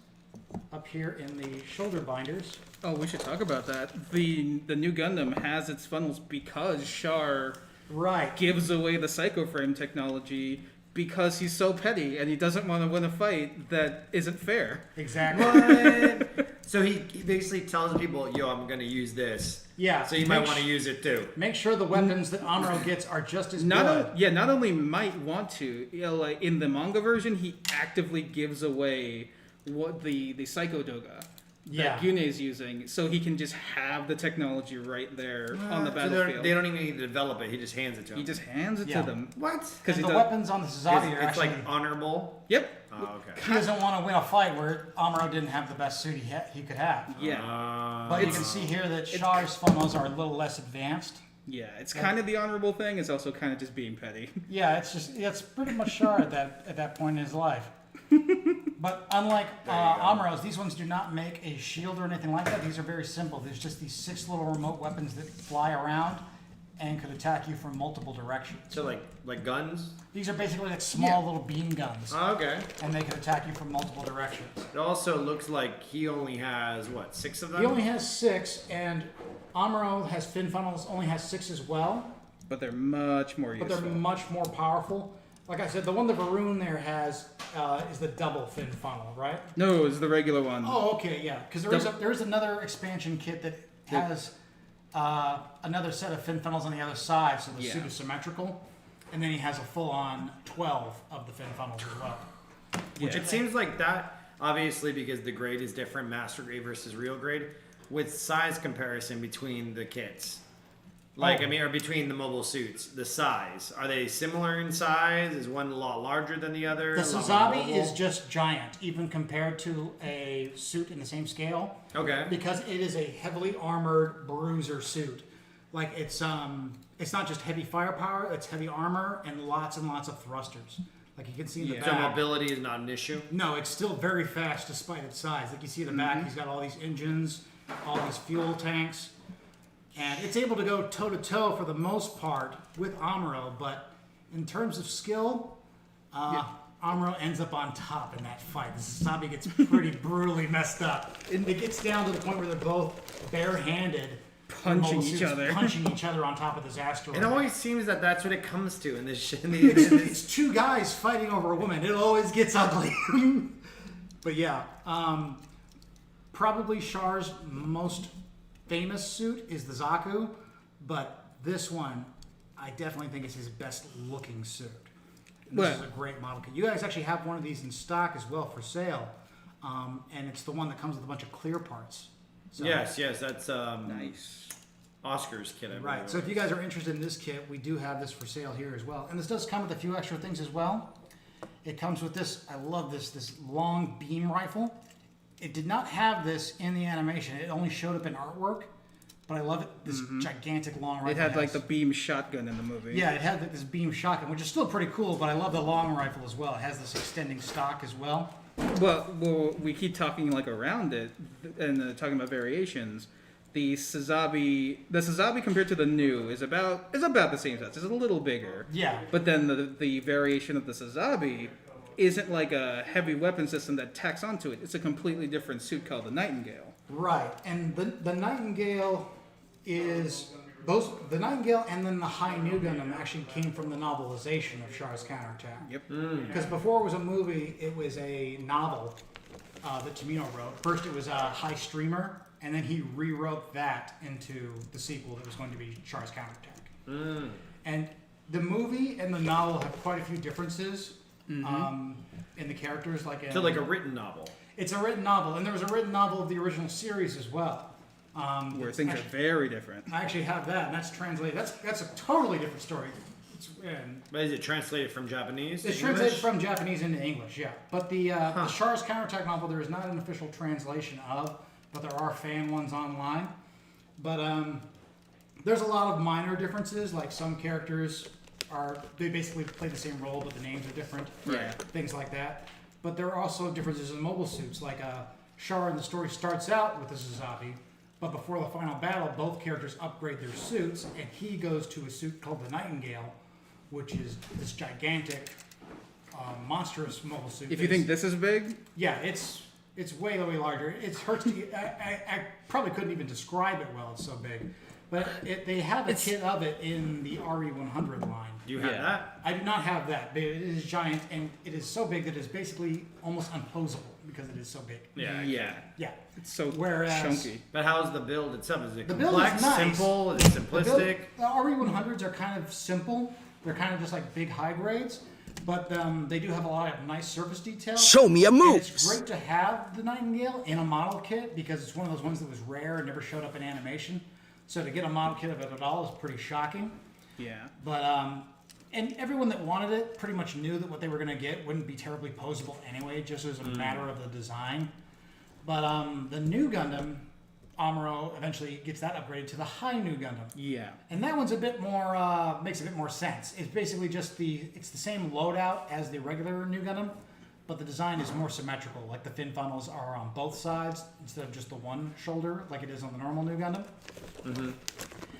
up here in the shoulder binders. Oh, we should talk about that. The new Gundam has its funnels because Char Right. gives away the Psycho Frame technology because he's so petty and he doesn't want to win a fight that isn't fair. Exactly. What? So he basically tells people, yo, I'm going to use this. Yeah. So you might want to use it too. Make sure the weapons that Amuro gets are just as Not good. not only might want to, like in the manga version, he actively gives away what the Psycho Doga Yeah. that Gune is using, so he can just have the technology right there on the So battlefield. they don't even need to develop it. He just hands it to them. He just hands it Yeah. to them. What? Because And the weapons on the Sazabi are It's actually... like honorable. Yep. Oh, okay. he doesn't want to win a fight where Amuro didn't have the best suit he could have. Yeah. But you can see here that Char's funnels are a little less advanced. Yeah, it's kind of the honorable thing. It's also kind of just being petty. Yeah, it's pretty much Char at that point in his life. But unlike Amuro's, these ones do not make a shield or anything like that. These are very simple. There's just these 6 little remote weapons that fly around, and could attack you from multiple directions. So like guns? These are basically like small little beam guns. Oh, okay. And they can attack you from multiple directions. It also looks like he only has, what, 6 of them? He only has 6, and Amuro has fin funnels, only has 6 as well. But they're much more useful. But they're much more powerful. Like I said, the one that Varun there has is the double fin funnel, right? No, it's the regular one. Oh, okay, yeah. Because there is another expansion kit that has another set of fin funnels on the other side, so the suit is symmetrical. And then he has a full-on 12 of the fin funnels as well. Which it seems like that, obviously, because the grade is different, master grade versus real grade, with size comparison between the kits. Or between the mobile suits, the size. Are they similar in size? Is one a lot larger than the other? The Sazabi is just giant, even compared to a suit in the same scale. Okay. Because it is a heavily armored bruiser suit. Like, it's not just heavy firepower, it's heavy armor and lots of thrusters. Like you can see in the back. So mobility is not an issue? No, it's still very fast despite its size. Like you see in the back, he's got all these engines, all these fuel tanks. And it's able to go toe-to-toe for the most part with Amuro, but in terms of skill, Amuro ends up on top in that fight. The Sazabi gets pretty brutally messed up. It gets down to the point where they're both barehanded, punching each other on top of this asteroid. It always seems that that's what it comes to in this shit. It's 2 guys fighting over a woman. It always gets ugly. But yeah, probably Char's most famous suit is the Zaku, but this one, I definitely think is his best looking suit. And this is a great model kit. You guys actually have one of these in stock as well for sale, and it's the one that comes with a bunch of clear parts. So, yes, that's nice. Oscar's kit. Right. So if you guys are interested in this kit, we do have this for sale here as well, and this does come with a few extra things as well. It comes with this. I love this long beam rifle. It did not have this in the animation. It only showed up in artwork, but I love it. This gigantic long rifle. It had like the beam shotgun in the movie. Yeah, it had this beam shotgun, which is still pretty cool, but I love the long rifle as well. It has this extending stock as well. Well, we keep talking like around it and talking about variations. The Sazabi compared to the new is about the same size. It's a little bigger. Yeah. But then the variation of the Sazabi isn't like a heavy weapon system that tacks onto it. It's a completely different suit called the Nightingale. Right, and the Nightingale is the Nightingale and then the High New Gundam actually came from the novelization of Char's Counterattack. Yep. Because before it was a movie, it was a novel that Tomino wrote. First, it was a High Streamer, and then he rewrote that into the sequel that was going to be Char's Counterattack. And the movie and the novel have quite a few differences. In the characters, like a written novel. It's a written novel, and there was a written novel of the original series as well, where things are very different. I actually have that, and that's translated. That's a totally different story. But is it translated from Japanese? It's translated from Japanese into English, yeah. But the Char's Counterattack novel, there is not an official translation of, but there are fan ones online. But there's a lot of minor differences, like some characters they basically play the same role, but the names are different. Yeah. Things like that. But there are also differences in mobile suits. Like Char in the story starts out with the Sazabi, but before the final battle, both characters upgrade their suits, and he goes to a suit called the Nightingale, which is this gigantic, monstrous mobile suit. If you think this is big, yeah, it's way larger. It hurts to. I probably couldn't even describe it well. It's so big. But they have a kit of it in the RE100 line. Do you have that? I do not have that, but it is giant, and it is so big that it is basically almost unposable because it is so big. Yeah. It's so chunky. But how's the build itself? Is it the complex, build is nice. simple, is it simplistic? The RE100s are kind of simple. They're kind of just like big high grades, but they do have a lot of nice surface detail. Show me a move. It's great to have the Nightingale in a model kit because it's one of those ones that was rare and never showed up in animation. So to get a model kit of it at all is pretty shocking. Yeah. But and everyone that wanted it pretty much knew that what they were going to get wouldn't be terribly posable anyway, just as a matter of the design. But the new Gundam, Amuro eventually gets that upgraded to the High New Gundam. Yeah. And that one's a bit more makes a bit more sense. It's basically just it's the same loadout as the regular New Gundam, but the design is more symmetrical. Like the fin funnels are on both sides instead of just the one shoulder, like it is on the normal New Gundam.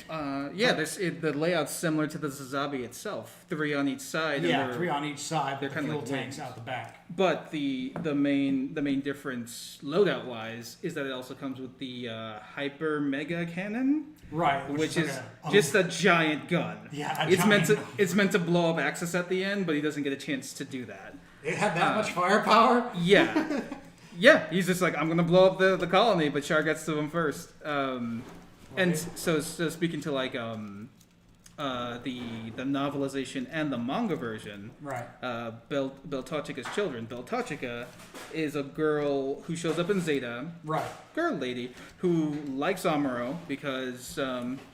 The layout's similar to the Sazabi itself. 3 on each side. Yeah, 3 on each side. They're With kind the of fuel like tanks wings. out the back. But the main difference loadout wise is that it also comes with the hyper mega cannon, Right, which is just a giant gun. Yeah, it's meant to blow up Axis at the end, but he doesn't get a chance to do that. It had that much firepower. Yeah. Yeah, he's just like, I'm gonna blow up the colony, but Char gets to him first. And so speaking to like the novelization and the manga version, Right. Beltochika's children. Beltochika is a girl who shows up in Zeta, Right. girl lady who likes Amuro because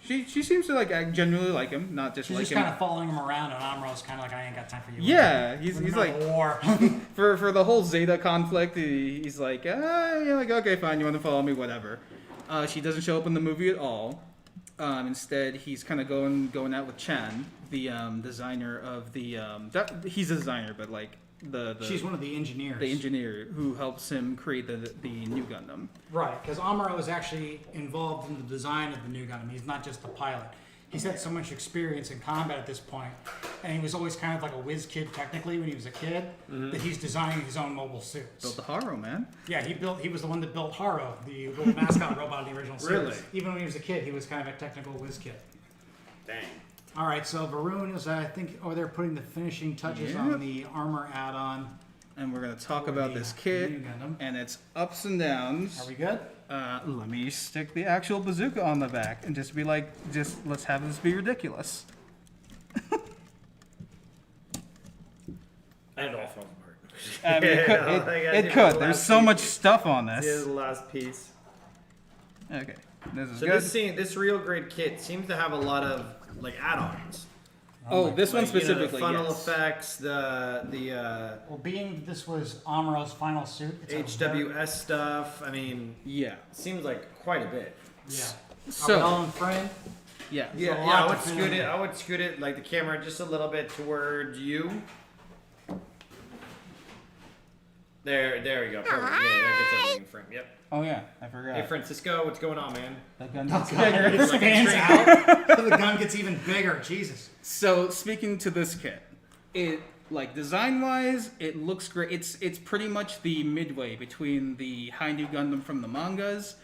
she seems to like genuinely like him, not just She's like just him. kind of following him around, and Amuro's kind of like, I ain't got time for you. Yeah, he's like war. for the whole Zeta conflict, he's like, you're like, okay, fine, you want to follow me, whatever. She doesn't show up in the movie at all. Instead, he's kind of going out with Chan, the designer of the. He's a designer, but like She's one of the engineers. the engineer who helps him create the new Gundam. Right, because Amuro is actually involved in the design of the new Gundam. He's not just the pilot. He's had so much experience in combat at this point, and he was always kind of like a whiz kid technically when he was a kid, that he's designing his own mobile suits. Built the Haro, man. Yeah, he was the one that built Haro, the little mascot robot in the original series. Really? Even when he was a kid, he was kind of a technical whiz kid. Dang. All right, so Varun is, I think, they're putting the finishing touches on the armor add-on. And we're gonna talk For about the this kit new Gundam. and its ups and downs. Are we good? Let me stick the actual bazooka on the back and just be like, let's have this be ridiculous. And all falls apart. I mean, it could. There's so much stuff on this. Here's the last piece. Okay, this is So good. this real grade kit seems to have a lot of like add-ons. Oh, this one Like, you know, specifically, the funnel yes. effects, the Well, being this was Amuro's final suit, it's a very- HWS stuff. I mean, Yeah. seems like quite a bit. Yeah. So- Are we all in frame? Yeah. Yeah, a yeah. lot I to would fit scoot in. it. I would scoot it like the camera just a little bit toward you. There we go. Perfect. Yeah, that gets everything in frame. Yep. Oh yeah, I forgot. Hey, Francisco, what's going on, man? The gun gets God, bigger. it expands out, so the gun gets even bigger. Jesus. So speaking to this kit, it like design wise, it looks great. It's pretty much the midway between the high new Gundam from the mangas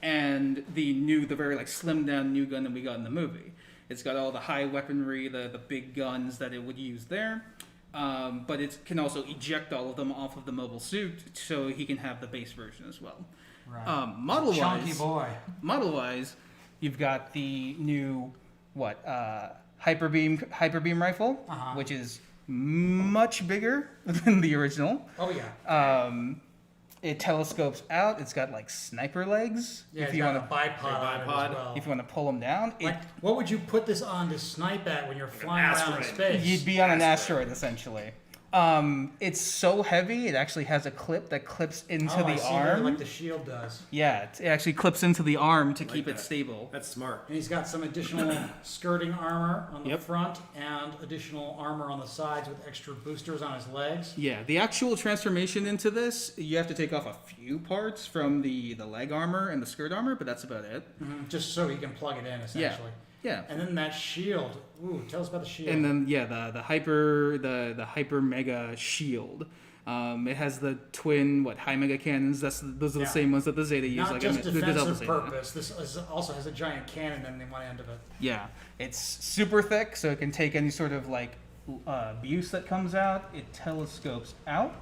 and the very like slimmed down new Gundam we got in the movie. It's got all the high weaponry, the big guns that it would use there. But it can also eject all of them off of the mobile suit, so he can have the base version as well. Right. Model Chunky boy. wise, you've got the new hyper beam rifle, which is much bigger than the original. Oh yeah. It telescopes out. It's got like sniper legs. Yeah, if it's you got want a bipod on it bipod. as well. if you want to pull them down, Like, what would you put this on to snipe at when you're flying around in asteroid. space? you'd be on an asteroid essentially. It's so heavy. It actually has a clip that clips into I the see arm. like the shield does. Yeah, it actually clips into the arm to keep it that. stable. That's smart. And he's got some additional skirting armor on the Yep. front and additional armor on the sides with extra boosters on his legs. Yeah, the actual transformation into this, you have to take off a few parts from the leg armor and the skirt armor, but that's about it. Just so he can plug it in, essentially. Yeah. And then that shield. Ooh, tell us about the shield. And then the hyper mega shield. It has the twin high mega cannons. Those are the Yeah. same ones that the Zeta use. Not like just the Delta defensive Zeta. purpose. This also has a giant cannon in one end of it. Yeah, it's super thick, so it can take any sort of abuse that comes out. It telescopes out.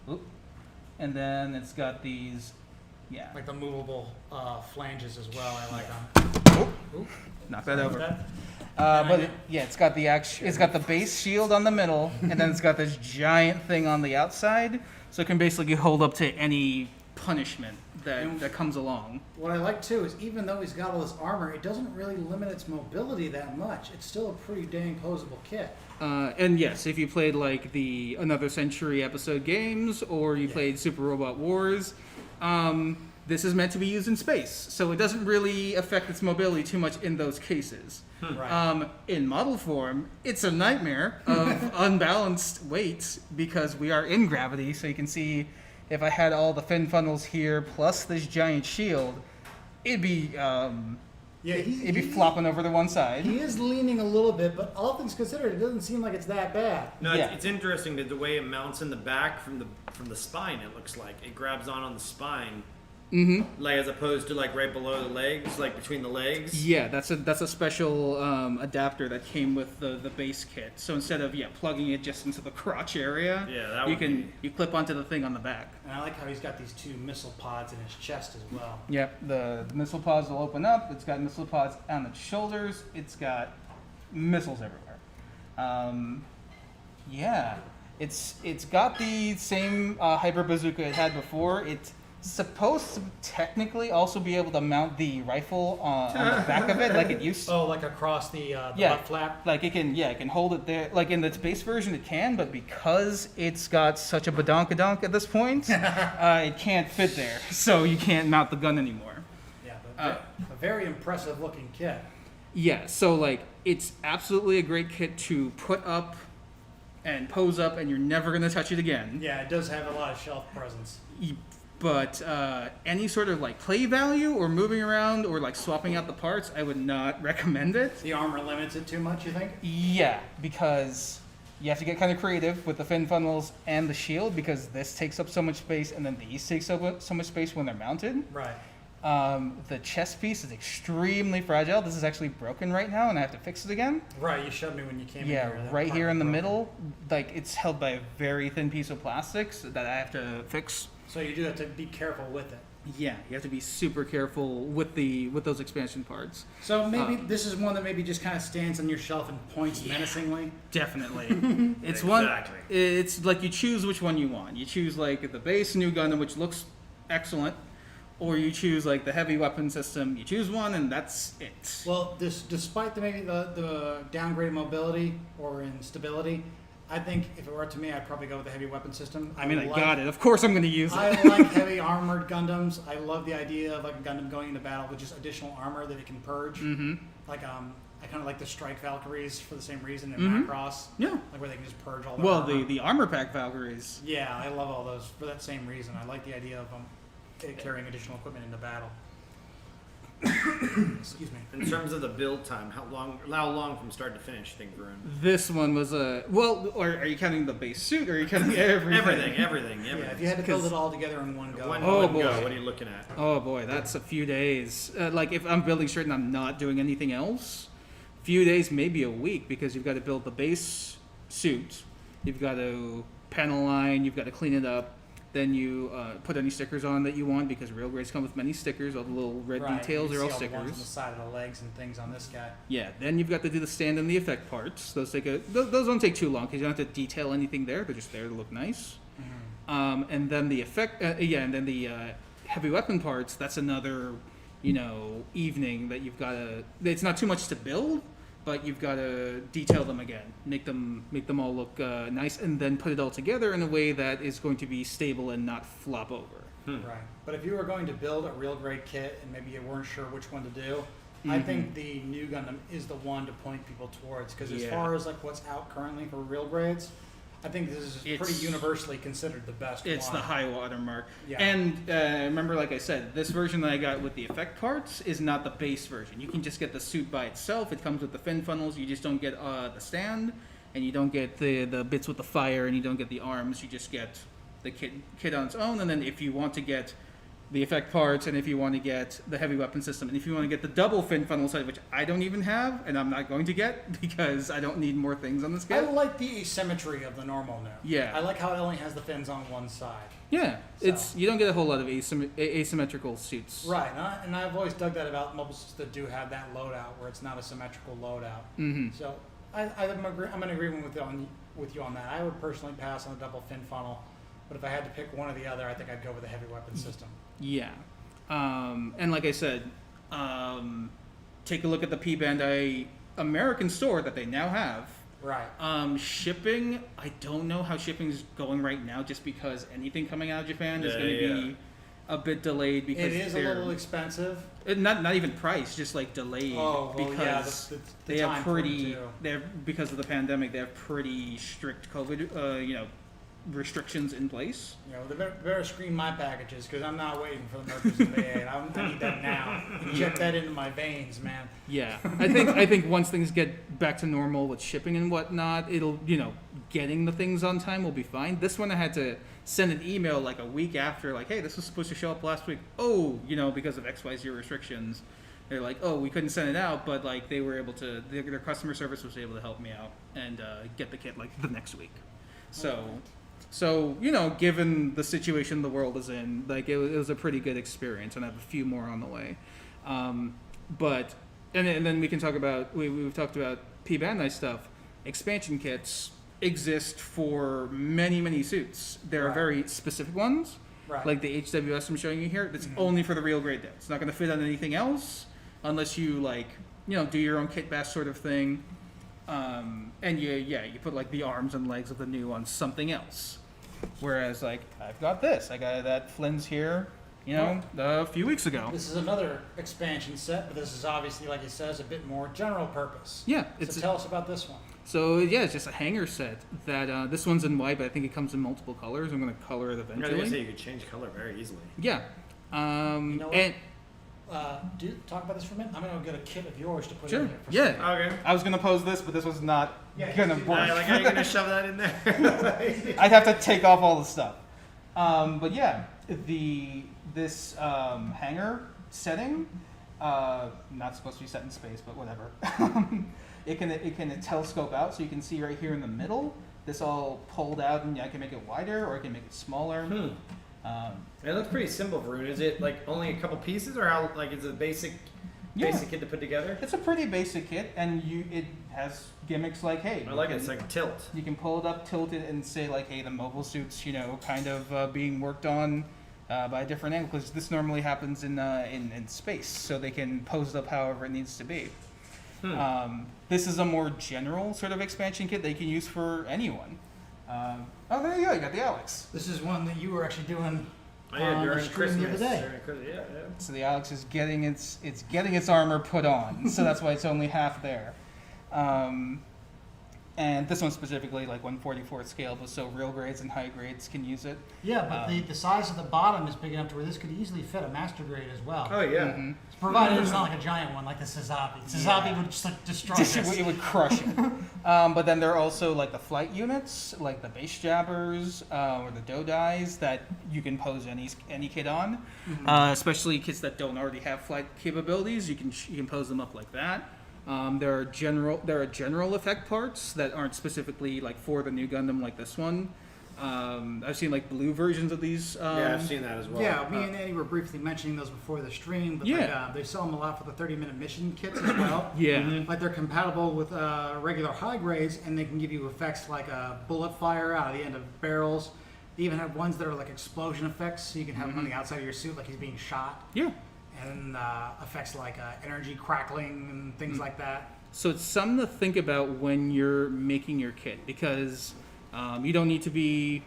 Oop. And then it's got these. Yeah. Like the movable flanges as well. I like them. Ooh, Knock that sorry over. about that. But it's got it's got the base shield on the middle, and then it's got this giant thing on the outside, so it can basically hold up to any punishment that comes along. What I like too is even though he's got all this armor, it doesn't really limit its mobility that much. It's still a pretty dang posable kit. And yes, if you played the Another Century episode games, or you played Super Robot Wars, this is meant to be used in space, so it doesn't really affect its mobility too much in those cases. Right. In model form, it's a nightmare of unbalanced weight because we are in gravity, so you can see if I had all the fin funnels here plus this giant shield, it'd be Yeah, it'd be flopping over to one side. He is leaning a little bit, but all things considered, it doesn't seem like it's that bad. No, Yeah. it's interesting that the way it mounts in the back from the spine. It looks like it grabs on the spine, like as opposed to like right below the legs, like between the legs. Yeah, that's a special adapter that came with the base kit. So instead of plugging it just into the crotch area, you clip onto the thing on the back. And I like how he's got these 2 missile pods in his chest as well. Yep, the missile pods will open up. It's got missile pods on its shoulders. It's got missiles everywhere. It's got the same hyper bazooka it had before. It's supposed to technically also be able to mount the rifle on the back of it like it used to. Oh, like across the butt flap? Like it can hold it there. Like in its base version it can, but because it's got such a badonkadonk at this point, it can't fit there. So you can't mount the gun anymore. Yeah, but a very impressive looking kit. Yeah, so like it's absolutely a great kit to put up and pose up and you're never going to touch it again. Yeah, it does have a lot of shelf presence. But any sort of like play value or moving around or like swapping out the parts, I would not recommend it. The armor limits it too much, you think? Yeah, because you have to get kind of creative with the fin funnels and the shield because this takes up so much space and then these take up so much space when they're mounted. Right. The chest piece is extremely fragile. This is actually broken right now and I have to fix it again. Right, you showed me when you came in Yeah, here. That right part here was in the broken. middle. Like it's held by a very thin piece of plastic that I have to fix. So you do have to be careful with it. Yeah, you have to be super careful with those expansion parts. So maybe this is one that maybe just kind of stands on your shelf and points menacingly. Definitely. It's Exactly. It's like you choose which one you want. You choose like the base new Gundam, which looks excellent, or you choose like the heavy weapon system. You choose one, and that's it. Well, despite maybe the downgraded mobility or in stability, I think if it were up to me, I'd probably go with the heavy weapon system. I got it. Of course, I'm going to use it. I like heavy armored Gundams. I love the idea of like a Gundam going into battle with just additional armor that it can purge. Mm-hmm. Like I kind of like the Strike Valkyries for the same reason in Macross. Yeah. Like where they can just purge all their armor. the armor pack Valkyries. Yeah, I love all those for that same reason. I like the idea of carrying additional equipment into battle. Excuse me. In terms of the build time, how long from start to finish, you think, Varun? This one was or are you counting the base suit, or are you counting everything? Everything. Yeah, if you had to build it all together in one go. One boy. go, what are you looking at? Oh boy, that's a few days. Like if I'm building straight and I'm not doing anything else, few days, maybe a week, because you've got to build the base suit, you've got to panel line, you've got to clean it up. Then you put any stickers on that you want because real grades come with many stickers. All the little red details you are all see the ones stickers. on the side of the legs and things on this guy. Yeah. Then you've got to do the stand and the effect parts. Those don't take too long because you don't have to detail anything there. They're just there to look nice. Mm-hmm. And then the effect, and then the heavy weapon parts. That's another, evening that you've got to. It's not too much to build, but you've got to detail them again, make them all look nice, and then put it all together in a way that is going to be stable and not flop over. Right. But if you were going to build a real grade kit and maybe you weren't sure which one to do, I think the new Gundam is the one to point people towards. Because as far as like what's out currently for real grades, I think this is pretty universally considered the best It's one. the high water mark. Yeah. And remember, like I said, this version that I got with the effect parts is not the base version. You can just get the suit by itself. It comes with the fin funnels. You just don't get the stand, and you don't get the bits with the fire, and you don't get the arms. You just get the kit on its own. And then if you want to get the effect parts, and if you want to get the heavy weapon system, and if you want to get the double fin funnel side, which I don't even have, and I'm not going to get because I don't need more things on this I kit. like the asymmetry of the normal now. Yeah. I like how it only has the fins on one side. Yeah, So. you don't get a whole lot of asymmetrical suits. Right, and I've always dug that about mobile systems that do have that loadout where it's not a symmetrical loadout. Mm-hmm. So I'm in agreement with you on that. I would personally pass on the double fin funnel, but if I had to pick one or the other, I think I'd go with the heavy weapon system. Yeah, and like I said, take a look at the P Bandai American store that they now have. Right. Shipping, I don't know how shipping's going right now, just because anything coming out of Japan is going to be a bit delayed because it is a little expensive. Not even price, just like delayed. Oh, well, because the they have time frame, pretty. too. They're because of the pandemic. They have pretty strict COVID, restrictions in place. They better screen my packages because I'm not waiting for the Mercury's Bay 8. I need that now. inject that into my veins, man. Yeah, I think once things get back to normal with shipping and whatnot, it'll getting the things on time will be fine. This one I had to send an email like a week after, like, hey, this was supposed to show up last week. Oh, because of XYZ restrictions, they're like, oh, we couldn't send it out, but like they were able to. Their customer service was able to help me out and get the kit like the next week. So, given the situation the world is in, like it was a pretty good experience, and I have a few more on the way. But then we can talk about we've talked about P Bandai stuff. Expansion kits exist for many suits. There are very specific ones, like the HWS I'm showing you here. That's only for the real grade. It's not going to fit on anything else unless you do your own kit bash sort of thing. And you put like the arms and legs of the new on something else. Whereas like I've got this, I got that Flynn's here, a few weeks ago. This is another expansion set, but this is obviously, like it says, a bit more general purpose. Yeah. So tell us about this one. So it's just a Hangar set that this one's in white, but I think it comes in multiple colors. I'm going to color it eventually. I was going to say you could change color very easily. Yeah. You know what? Talk about this for a minute. I'm going to get a kit of yours to put in here. Yeah. Okay. I was going to pose this, but this was not going to work. Like, how are you going to shove that in there? I'd have to take off all the stuff. But yeah, this Hangar setting, not supposed to be set in space, but whatever. It can telescope out, so you can see right here in the middle. This all pulled out, and I can make it wider, or I can make it smaller. It looks pretty simple, Varun. Is it like only a couple pieces, or how is it a basic kit to put together? It's a pretty basic kit, and it has gimmicks like, hey, I like it. It's like tilt. You can pull it up, tilt it, and say like, hey, the mobile suit's kind of being worked on by a different angle, because this normally happens in space, so they can pose it up however it needs to be. This is a more general sort of expansion kit that you can use for anyone. There you go. You got the Alex. This is one that you were actually doing during Christmas the other day. Yeah. So the Alex is getting its armor put on. So that's why it's only half there. And this one specifically, like 1/44 scale, but so real grades and high grades can use it. Yeah, but the size of the bottom is big enough to where this could easily fit a master grade as well. Oh yeah. Mm-hmm. Provided it's not like a giant one like the Sazabi. Sazabi would just like destroy this. It would crush it. But then there are also like the flight units, like the base jabbers or the Dodais that you can pose any kit on. Especially kits that don't already have flight capabilities. You can pose them up like that. There are general effect parts that aren't specifically like for the new Gundam like this one. I've seen like blue versions of these. Yeah, I've seen that as well. Yeah, me and Eddie were briefly mentioning those before the stream. But they sell them a lot for the 30-minute mission kits as well. Like they're compatible with regular high grades, and they can give you effects like a bullet fire out of the end of barrels. They even have ones that are like explosion effects, so you can have them on the outside of your suit like he's being shot. Yeah. And effects like energy crackling and things like that. So it's something to think about when you're making your kit, because you don't need to be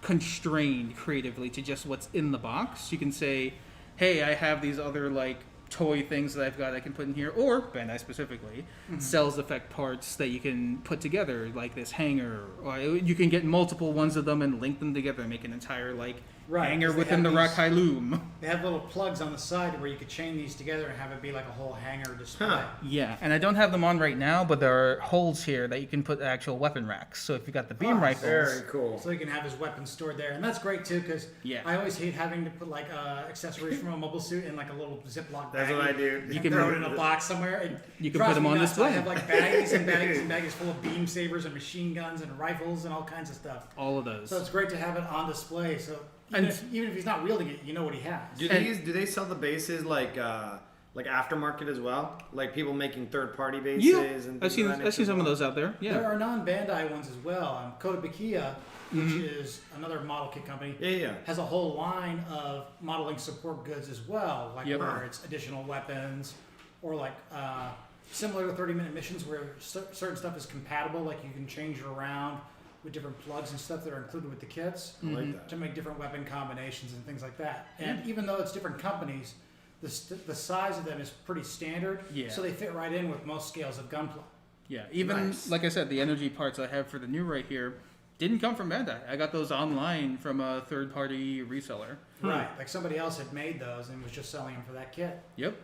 constrained creatively to just what's in the box. You can say, hey, I have these other like toy things that I've got I can put in here, or Bandai specifically sells effect parts that you can put together, like this hanger, or you can get multiple ones of them and link them together and make an entire like hanger within the Rakai loom. They have little plugs on the side where you could chain these together and have it be like a whole hanger display. Yeah, and I don't have them on right now, but there are holes here that you can put actual weapon racks. So if you got the beam rifles, very cool. So you can have his weapons stored there, and that's great too, because I always hate having to put like accessories from a mobile suit in like a little Ziploc bag. That's what I do. You can throw it in a box somewhere. And you can put them on display. I have like bags and bags and bags full of beam sabers and machine guns and rifles and all kinds of stuff. All of those. So it's great to have it on display. So even if he's not wielding it, you know what he has. Do they sell the bases like aftermarket as well? Like people making third-party bases? And I've seen some of those out there. Yeah. There are non-Bandai ones as well. Kotobukiya, which is another model kit company, has a whole line of modeling support goods as well, like where it's additional weapons or like similar to 30-minute missions where certain stuff is compatible, like you can change it around with different plugs and stuff that are included with the kits to make different weapon combinations and things like that. And even though it's different companies, the size of them is pretty standard, so they fit right in with most scales of Gunpla. Yeah, even like I said, the energy parts I have for the new right here, didn't come from Bandai. I got those online from a third-party reseller. Right, like somebody else had made those and was just selling them for that kit. Yep.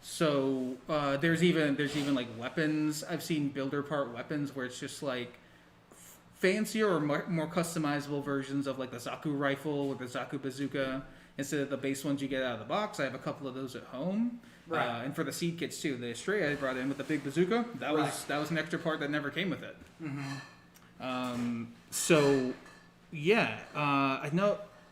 So there's even like weapons. I've seen builder part weapons where it's just like fancier or more customizable versions of like the Zaku rifle or the Zaku bazooka instead of the base ones you get out of the box. I have a couple of those at home. Right. And for the seed kits too, the Stray I brought in with the big bazooka, that was an extra part that never came with it. So yeah, I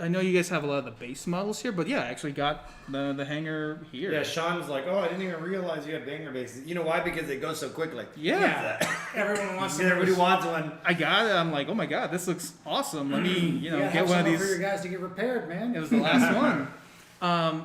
know you guys have a lot of the base models here, but yeah, I actually got the Hangar here. Yeah, Sean's like, oh, I didn't even realize you had Hangar bases. You know why? Because they go so quickly. Yeah. Everyone wants to. Everybody wants one. I got it. I'm like, oh my god, this looks awesome. Let me, get one of these for your guys to get repaired, man. It was the last one.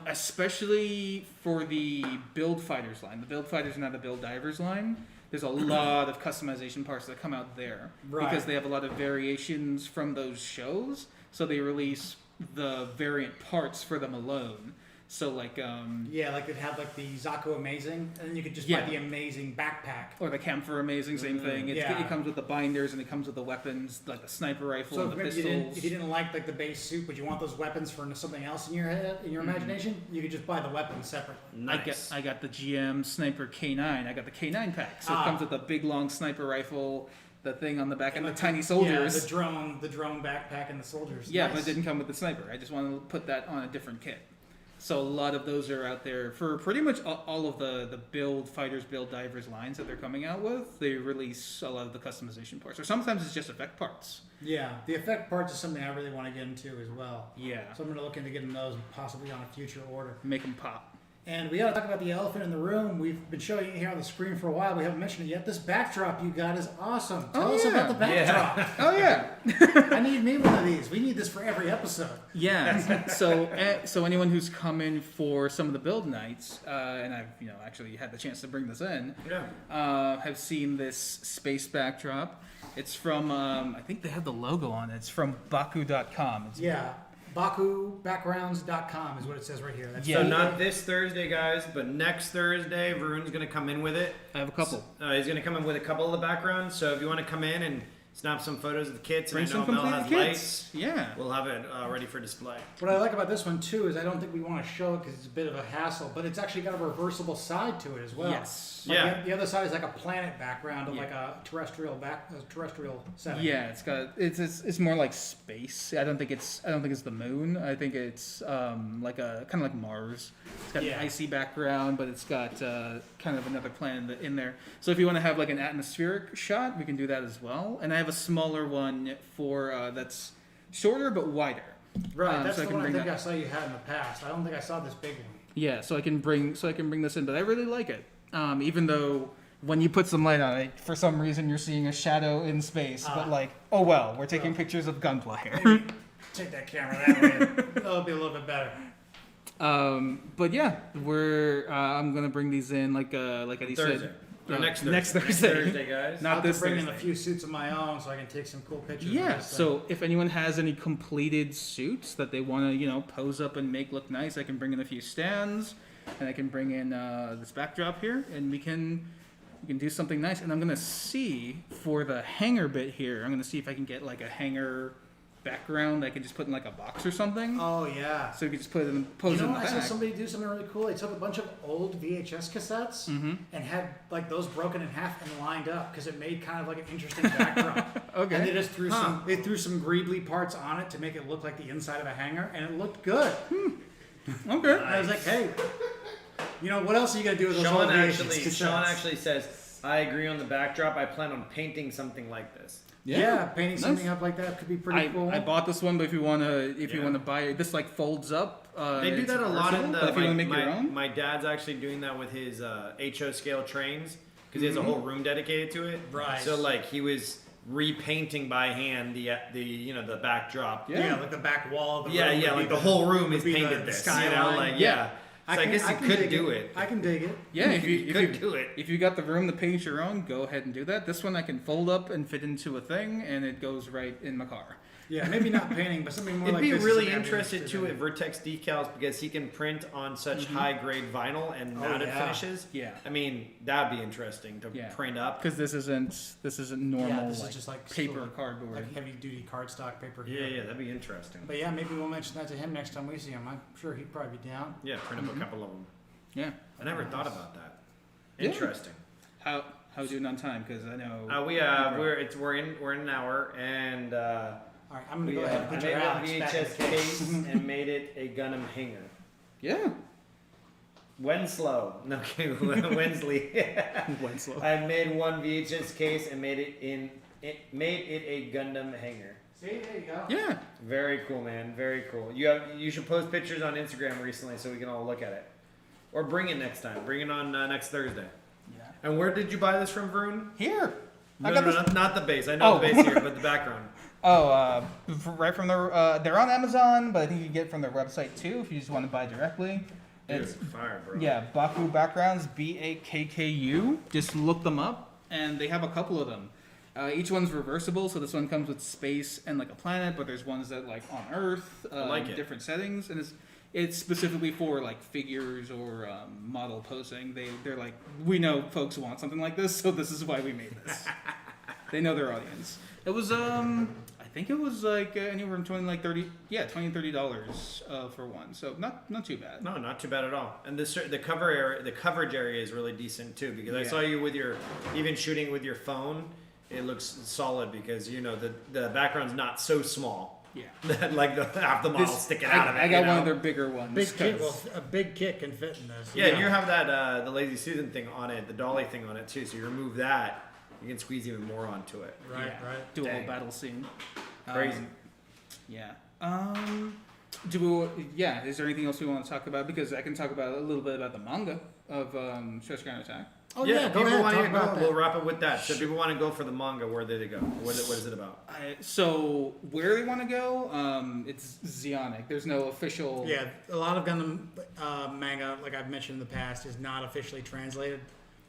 Especially for the Build Fighters line. The Build Fighters are not the Build Divers line. There's a lot of customization parts that come out there because they have a lot of variations from those shows. So they release the variant parts for them alone. So like like they'd have like the Zaku Amazing, and then you could just buy the Amazing backpack. Or the Camphor Amazing, same thing. It comes with the binders and it comes with the weapons, like the sniper rifle and the pistols. If you didn't like the base suit, but you want those weapons for something else in your head, in your imagination, you could just buy the weapons separately. Nice. I got the GM Sniper K9. I got the K9 pack. So it comes with a big long sniper rifle, the thing on the back, and the tiny soldiers. Yeah, the drone backpack and the soldiers. Yeah, but it didn't come with the sniper. I just wanted to put that on a different kit. So a lot of those are out there for pretty much all of the Build Fighters, Build Divers lines that they're coming out with. They release a lot of the customization parts, or sometimes it's just effect parts. Yeah, the effect parts is something I really want to get into as well. Yeah. So I'm going to look into getting those possibly on a future order. Make them pop. And we got to talk about the elephant in the room. We've been showing it here on the screen for a while. We haven't mentioned it yet. This backdrop you got is awesome. Tell us about the backdrop. Yeah. Oh yeah. I need me one of these. We need this for every episode. Yeah. So anyone who's come in for some of the build nights, and I've actually had the chance to bring this in, have seen this space backdrop. It's from I think they have the logo on it. It's from Baku.com. BakuBackgrounds.com is what it says right here. So not this Thursday, guys, but next Thursday, Varun's going to come in with it. I have a couple. He's going to come in with a couple of the backgrounds. So if you want to come in and snap some photos of the kits, Bring and I some know Mel complete has kits. lights, Yeah. we'll have it ready for display. What I like about this one too is I don't think we want to show it because it's a bit of a hassle, but it's actually got a reversible side to it as well. Yes. Like the other side is like a planet background of like a terrestrial setting. Yeah, it's more like space. I don't think it's the moon. I think it's like a kind of like Mars. It's got an icy background, but it's got kind of another planet in there. So if you want to have like an atmospheric shot, we can do that as well. And I have a smaller one for that's shorter but wider. Right, that's the one I think I saw you had in the past. I don't think I saw this big one. Yeah, so I can bring this in, but I really like it. Even though when you put some light on it, for some reason you're seeing a shadow in space, but like, oh well, we're taking pictures of Gunpla here. Take that camera that way. That'll be a little bit better. But yeah, I'm gonna bring these in like Eddie said. Next Thursday. Next Thursday, guys. Not this bring Thursday. in a few suits of my own so I can take some cool pictures. Yeah. Of this So if anyone has any completed suits that they want to pose up and make look nice, I can bring in a few stands, and I can bring in this backdrop here, and we can do something nice. And I'm gonna see for the Hangar bit here. I'm gonna see if I can get like a Hangar background I can just put in like a box or something. Oh yeah. So we could just put it in pose in the I back. saw somebody do something really cool. They took a bunch of old VHS cassettes and had like those broken in half and lined up because it made kind of like an interesting backdrop. Okay. And they just threw some Greebly parts on it to make it look like the inside of a hangar, and it looked good. Okay. And I was like, hey, what else are you gonna do with those old VHS cassettes? Sean actually says, I agree on the backdrop. I plan on painting something like this. Yeah, painting something up like that could be pretty cool. I bought this one, but if you wanna buy it, this like folds up. They do that a lot in the. If you wanna make your own. My dad's actually doing that with his HO scale trains because he has a whole room dedicated to it. Right. So like he was repainting by hand the backdrop. Yeah, like the back wall of the room. Yeah, like the whole room is painted the this. skyline. So I guess you could do it. I can dig it. Yeah, if you you could do it. If you got the room to paint your own, go ahead and do that. This one I can fold up and fit into a thing, and it goes right in my car. Yeah, maybe not painting, but something more It'd like be this is really something I'd be interested too in. at Vertex decals because he can print on such high grade vinyl and mounted finishes. Yeah. I mean, that'd be interesting to print up. Because this isn't normal this is like, just like paper still cardboard. like heavy duty cardstock paper. Yeah, yeah, that'd be interesting. But yeah, maybe we'll mention that to him next time we see him. I'm sure he'd probably be down. Yeah, print up a couple of them. Yeah. I never thought about that. Yeah. Interesting. How we doing on time? Because I know we're in an hour and. All right, I'm gonna go ahead and put your Alex made a back in VHS the case. case and made it a Gundam hanger. Yeah. Winslow. No, okay, Wensley. Winslow. I made one VHS case and made it a Gundam hanger. See, there you go. Yeah. Very cool, man. Very cool. You should post pictures on Instagram recently so we can all look at it, or bring it next time. Bring it on next Thursday. Yeah. And where did you buy this from, Varun? Here. No, not the base. I know the base here, but the background. Oh, right from their they're on Amazon, but I think you can get it from their website too if you just want to buy directly. Dude, It's fire, bro. yeah, Baku backgrounds, BAKKU. Just look them up, and they have a couple of them. Each one's reversible, so this one comes with space and like a planet, but there's ones that like on Earth, different settings, and it's specifically for like figures or model posing. They're like, we know folks want something like this, so this is why we made this. They know their audience. It was I think it was like anywhere from $20 and $30 for one, so not too bad. No, not too bad at all. And the coverage area is really decent too, because I saw you with even shooting with your phone. It looks solid because the background's not so small. Yeah, that like half the model sticking out of it. I got one of their bigger ones. A big kit can fit in this. Yeah, and you have that the Lazy Susan thing on it, the dolly thing on it too. So you remove that, you can squeeze even more onto it. Right. Do a Dang. whole battle scene. Crazy. Yeah. Is there anything else we want to talk about? Because I can talk about a little bit about the manga of Stress Counterattack. Oh yeah, go people ahead. want Talk to about that. We'll wrap it with that. So people want to go for the manga. Where do they go? What is it about? So where they want to go, it's Zionic. There's no official. Yeah, a lot of Gundam manga, like I've mentioned in the past, is not officially translated.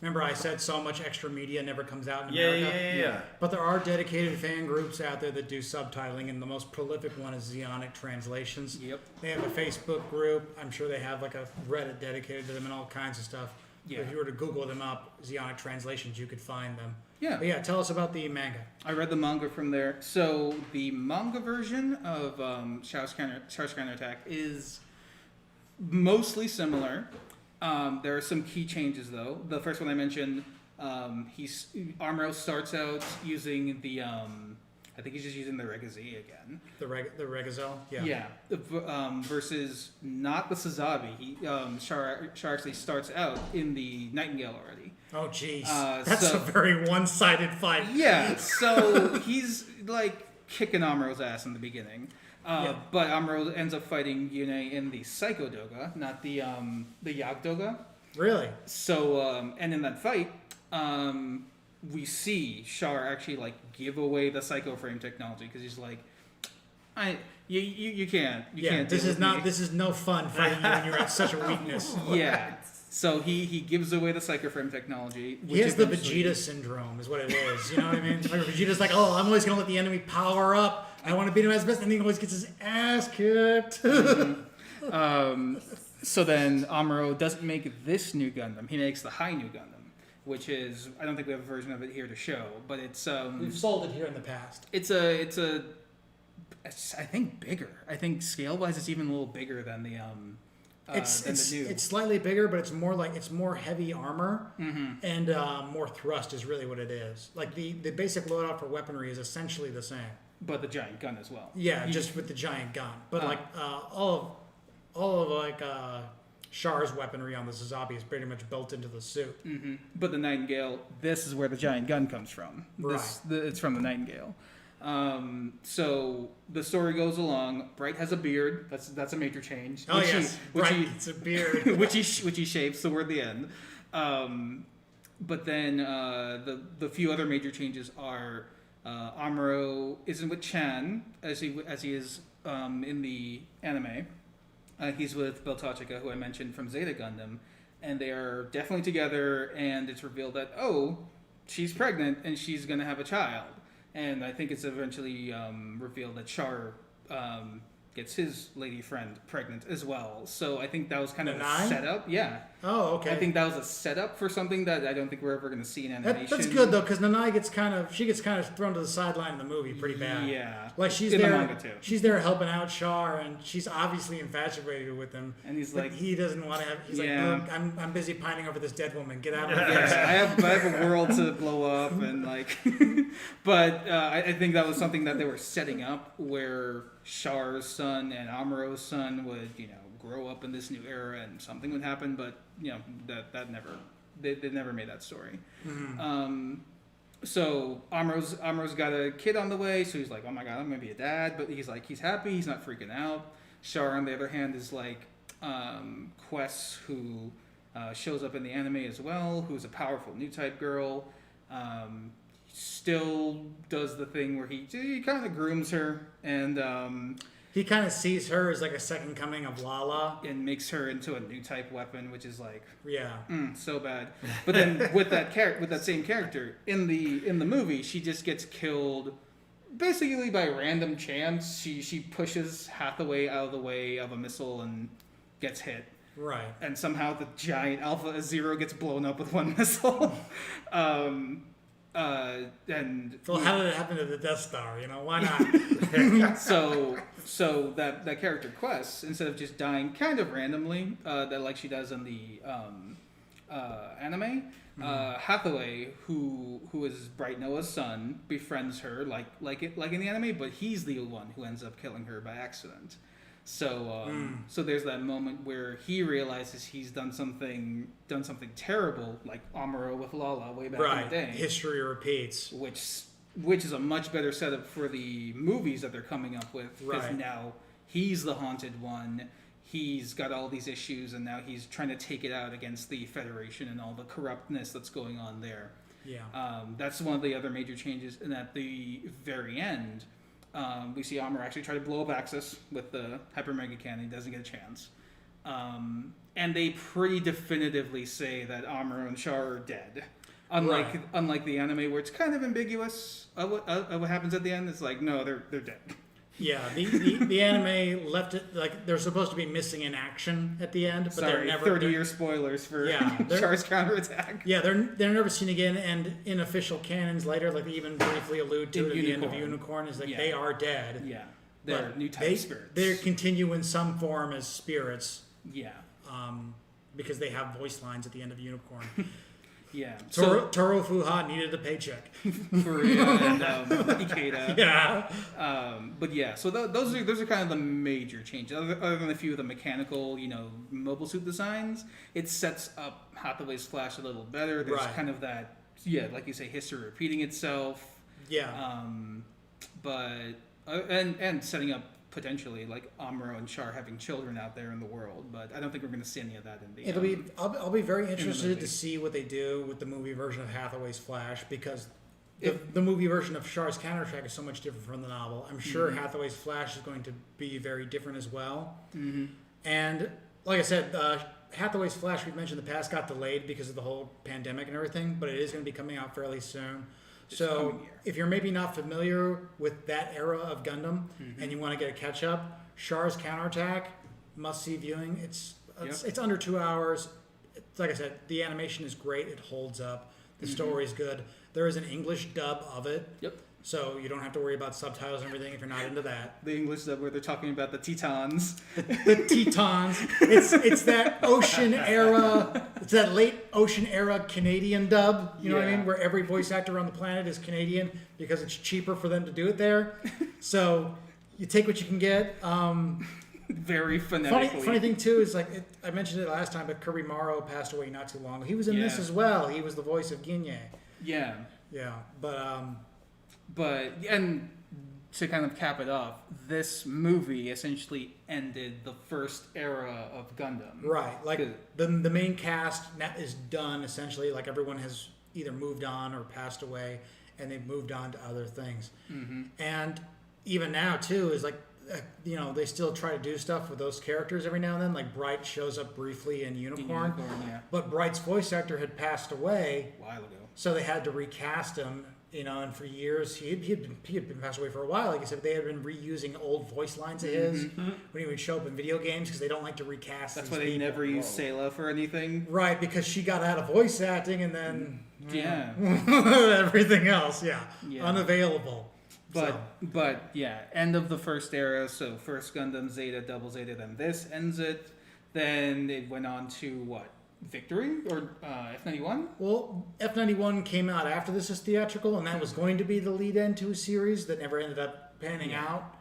Remember, I said so much extra media never comes out in America? Yeah. But there are dedicated fan groups out there that do subtitling, and the most prolific one is Zionic Translations. Yep. They have a Facebook group. I'm sure they have like a Reddit dedicated to them and all kinds of stuff. Yeah. If you were to Google them up, Zionic Translations, you could find them. Yeah. But yeah, tell us about the manga. I read the manga from there. So the manga version of Char's Counterattack is mostly similar. There are some key changes though. The first one I mentioned, Amuro starts out using the I think he's just using the Regazi again. The Regazel? Yeah. Yeah. Versus not the Sazabi. Char actually starts out in the Nightingale already. Oh, jeez. That's a very one-sided fight. Yeah, so he's like kicking Amuro's ass in the beginning. But Amuro ends up fighting Yune in the Psycho Doga, not the Yag Doga. Really? So, and in that fight, we see Char actually like give away the Psycho Frame technology because he's like, you can't. This is no fun fighting you when you're at such a weakness. Yeah. So he gives away the Psycho Frame technology. He has the Vegeta syndrome, is what it is. You know what I mean? Like Vegeta's like, oh, I'm always gonna let the enemy power up. I want to beat him as best, and he always gets his ass kicked. So then Amuro doesn't make this new Gundam. He makes the High New Gundam, which is, I don't think we have a version of it here to show, but it's we've sold it here in the past. It's I think bigger. I think scale wise, it's even a little bigger than the It's slightly bigger, but it's more heavy armor and more thrust is really what it is. Like the basic loadout for weaponry is essentially the same. But the giant gun as well. Yeah, just with the giant gun. But all of Char's weaponry on the Sazabi is pretty much built into the suit. Mm-hmm. But the Nightingale, this is where the giant gun comes from. Right. It's from the Nightingale. So the story goes along. Bright has a beard. That's a major change. Oh yes, Bright gets a beard, which he shaves toward the end. But then the few other major changes are Amuro isn't with Chan as he is in the anime. He's with Beltachika, who I mentioned from Zeta Gundam, and they are definitely together. And it's revealed that she's pregnant and she's gonna have a child. and I think it's eventually revealed that Char gets his lady friend pregnant as well. So I think that was kind of a setup. Yeah. Oh, okay. I think that was a setup for something that I don't think we're ever going to see in animation. That's good though, because Nanai gets kind of thrown to the sideline in the movie pretty bad. Yeah. Like she's in there. The manga too. She's there helping out Char, and she's obviously infatuated with him. And he's but like, he doesn't want to have. He's like, look, I'm busy pining over this dead woman. Get out of here. yeah, I have a world to blow up, and like, but I think that was something that they were setting up, where Char's son and Amuro's son would, grow up in this new era, and something would happen. But that never, they never made that story. Mm-hmm. So Amuro's got a kid on the way, so he's like, oh my god, I'm gonna be a dad. But he's happy, he's not freaking out. Char, on the other hand, is like Quest, who shows up in the anime as well, who's a powerful new type girl. Still does the thing where he kind of grooms her, and he kind of sees her as like a second coming of Lala, and makes her into a new type weapon, which is like so bad. But then with that same character in the movie, she just gets killed basically by random chance. She pushes Hathaway out of the way of a missile and gets hit. Right. And somehow the giant Alpha Zero gets blown up with one missile. And how did it happen to the Death Star? Why not? so that character Quest, instead of just dying kind of randomly, that like she does in the anime, Hathaway, who is Bright Noah's son, befriends her like in the anime, but he's the one who ends up killing her by accident. So so there's that moment where he realizes he's done something terrible, like Amuro with Lala way back in the day. History repeats. Which is a much better setup for the movies that they're coming up with. Because now he's the haunted one. He's got all these issues, and now he's trying to take it out against the Federation and all the corruptness that's going on there. Yeah. That's one of the other major changes. And at the very end, we see Amuro actually try to blow up Axis with the Hyper Mega Cannon. He doesn't get a chance. And they pretty definitively say that Amuro and Char are dead. Unlike the anime, where it's kind of ambiguous of what happens at the end. It's like, no, they're dead. Yeah, the anime left it like they're supposed to be missing in action at the end, but they're never 30-year spoilers for Char's counterattack. Yeah, they're never seen again, and in official canons later, like they even briefly allude to it at the end of Unicorn, is like they are dead. Yeah, they're new type spirits. They continue in some form as spirits. Yeah, because they have voice lines at the end of Unicorn. Yeah. Toro Fuha needed a paycheck. For and Ikeda. Yeah. But yeah, so those are kind of the major changes. Other than a few of the mechanical, mobile suit designs, it sets up Hathaway's Flash a little better. There's kind of that, like you say, history repeating itself. Yeah. But and setting up potentially like Amuro and Char having children out there in the world, but I don't think we're going to see any of that in the. I'll be very interested to see what they do with the movie version of Hathaway's Flash, because the movie version of Char's counterattack is so much different from the novel. I'm sure Hathaway's Flash is going to be very different as well. Mm-hmm. And like I said, Hathaway's Flash, we've mentioned in the past, got delayed because of the whole pandemic and everything, but it is going to be coming out fairly soon. So if you're maybe not familiar with that era of Gundam and you want to get a catch up, Char's counterattack, must see viewing. It's under 2 hours. Like I said, the animation is great. It holds up. The story's good. There is an English dub of it. Yep. So you don't have to worry about subtitles and everything if you're not into that. The English dub where they're talking about the Tetons. The Tetons. It's that ocean era. It's that late ocean era Canadian dub. You know what I mean? Where every voice actor on the planet is Canadian because it's cheaper for them to do it there. So you take what you can get. Very phonetically. Funny thing too is I mentioned it last time, but Kirby Morrow passed away not too long ago. He was in this as well. He was the voice of Ginye. Yeah. Yeah, But and to kind of cap it off, this movie essentially ended the first era of Gundam. Right, like the main cast is done essentially. Like everyone has either moved on or passed away, and they've moved on to other things. Mm-hmm. And even now too is they still try to do stuff with those characters every now and then. Like Bright shows up briefly in Unicorn, but Bright's voice actor had passed away a while ago, so they had to recast him. You know, and for years he had been passed away for a while. Like I said, they had been reusing old voice lines of his when he would show up in video games because they don't like to recast. That's why they never use Sayla for anything. Right, because she got out of voice acting and then everything else, unavailable. But end of the first era. So first Gundam Zeta, Double Zeta, then this ends it. Then it went on to what? Victory or F91? Well, F91 came out after this is theatrical, and that was going to be the lead end to a series that never ended up panning out.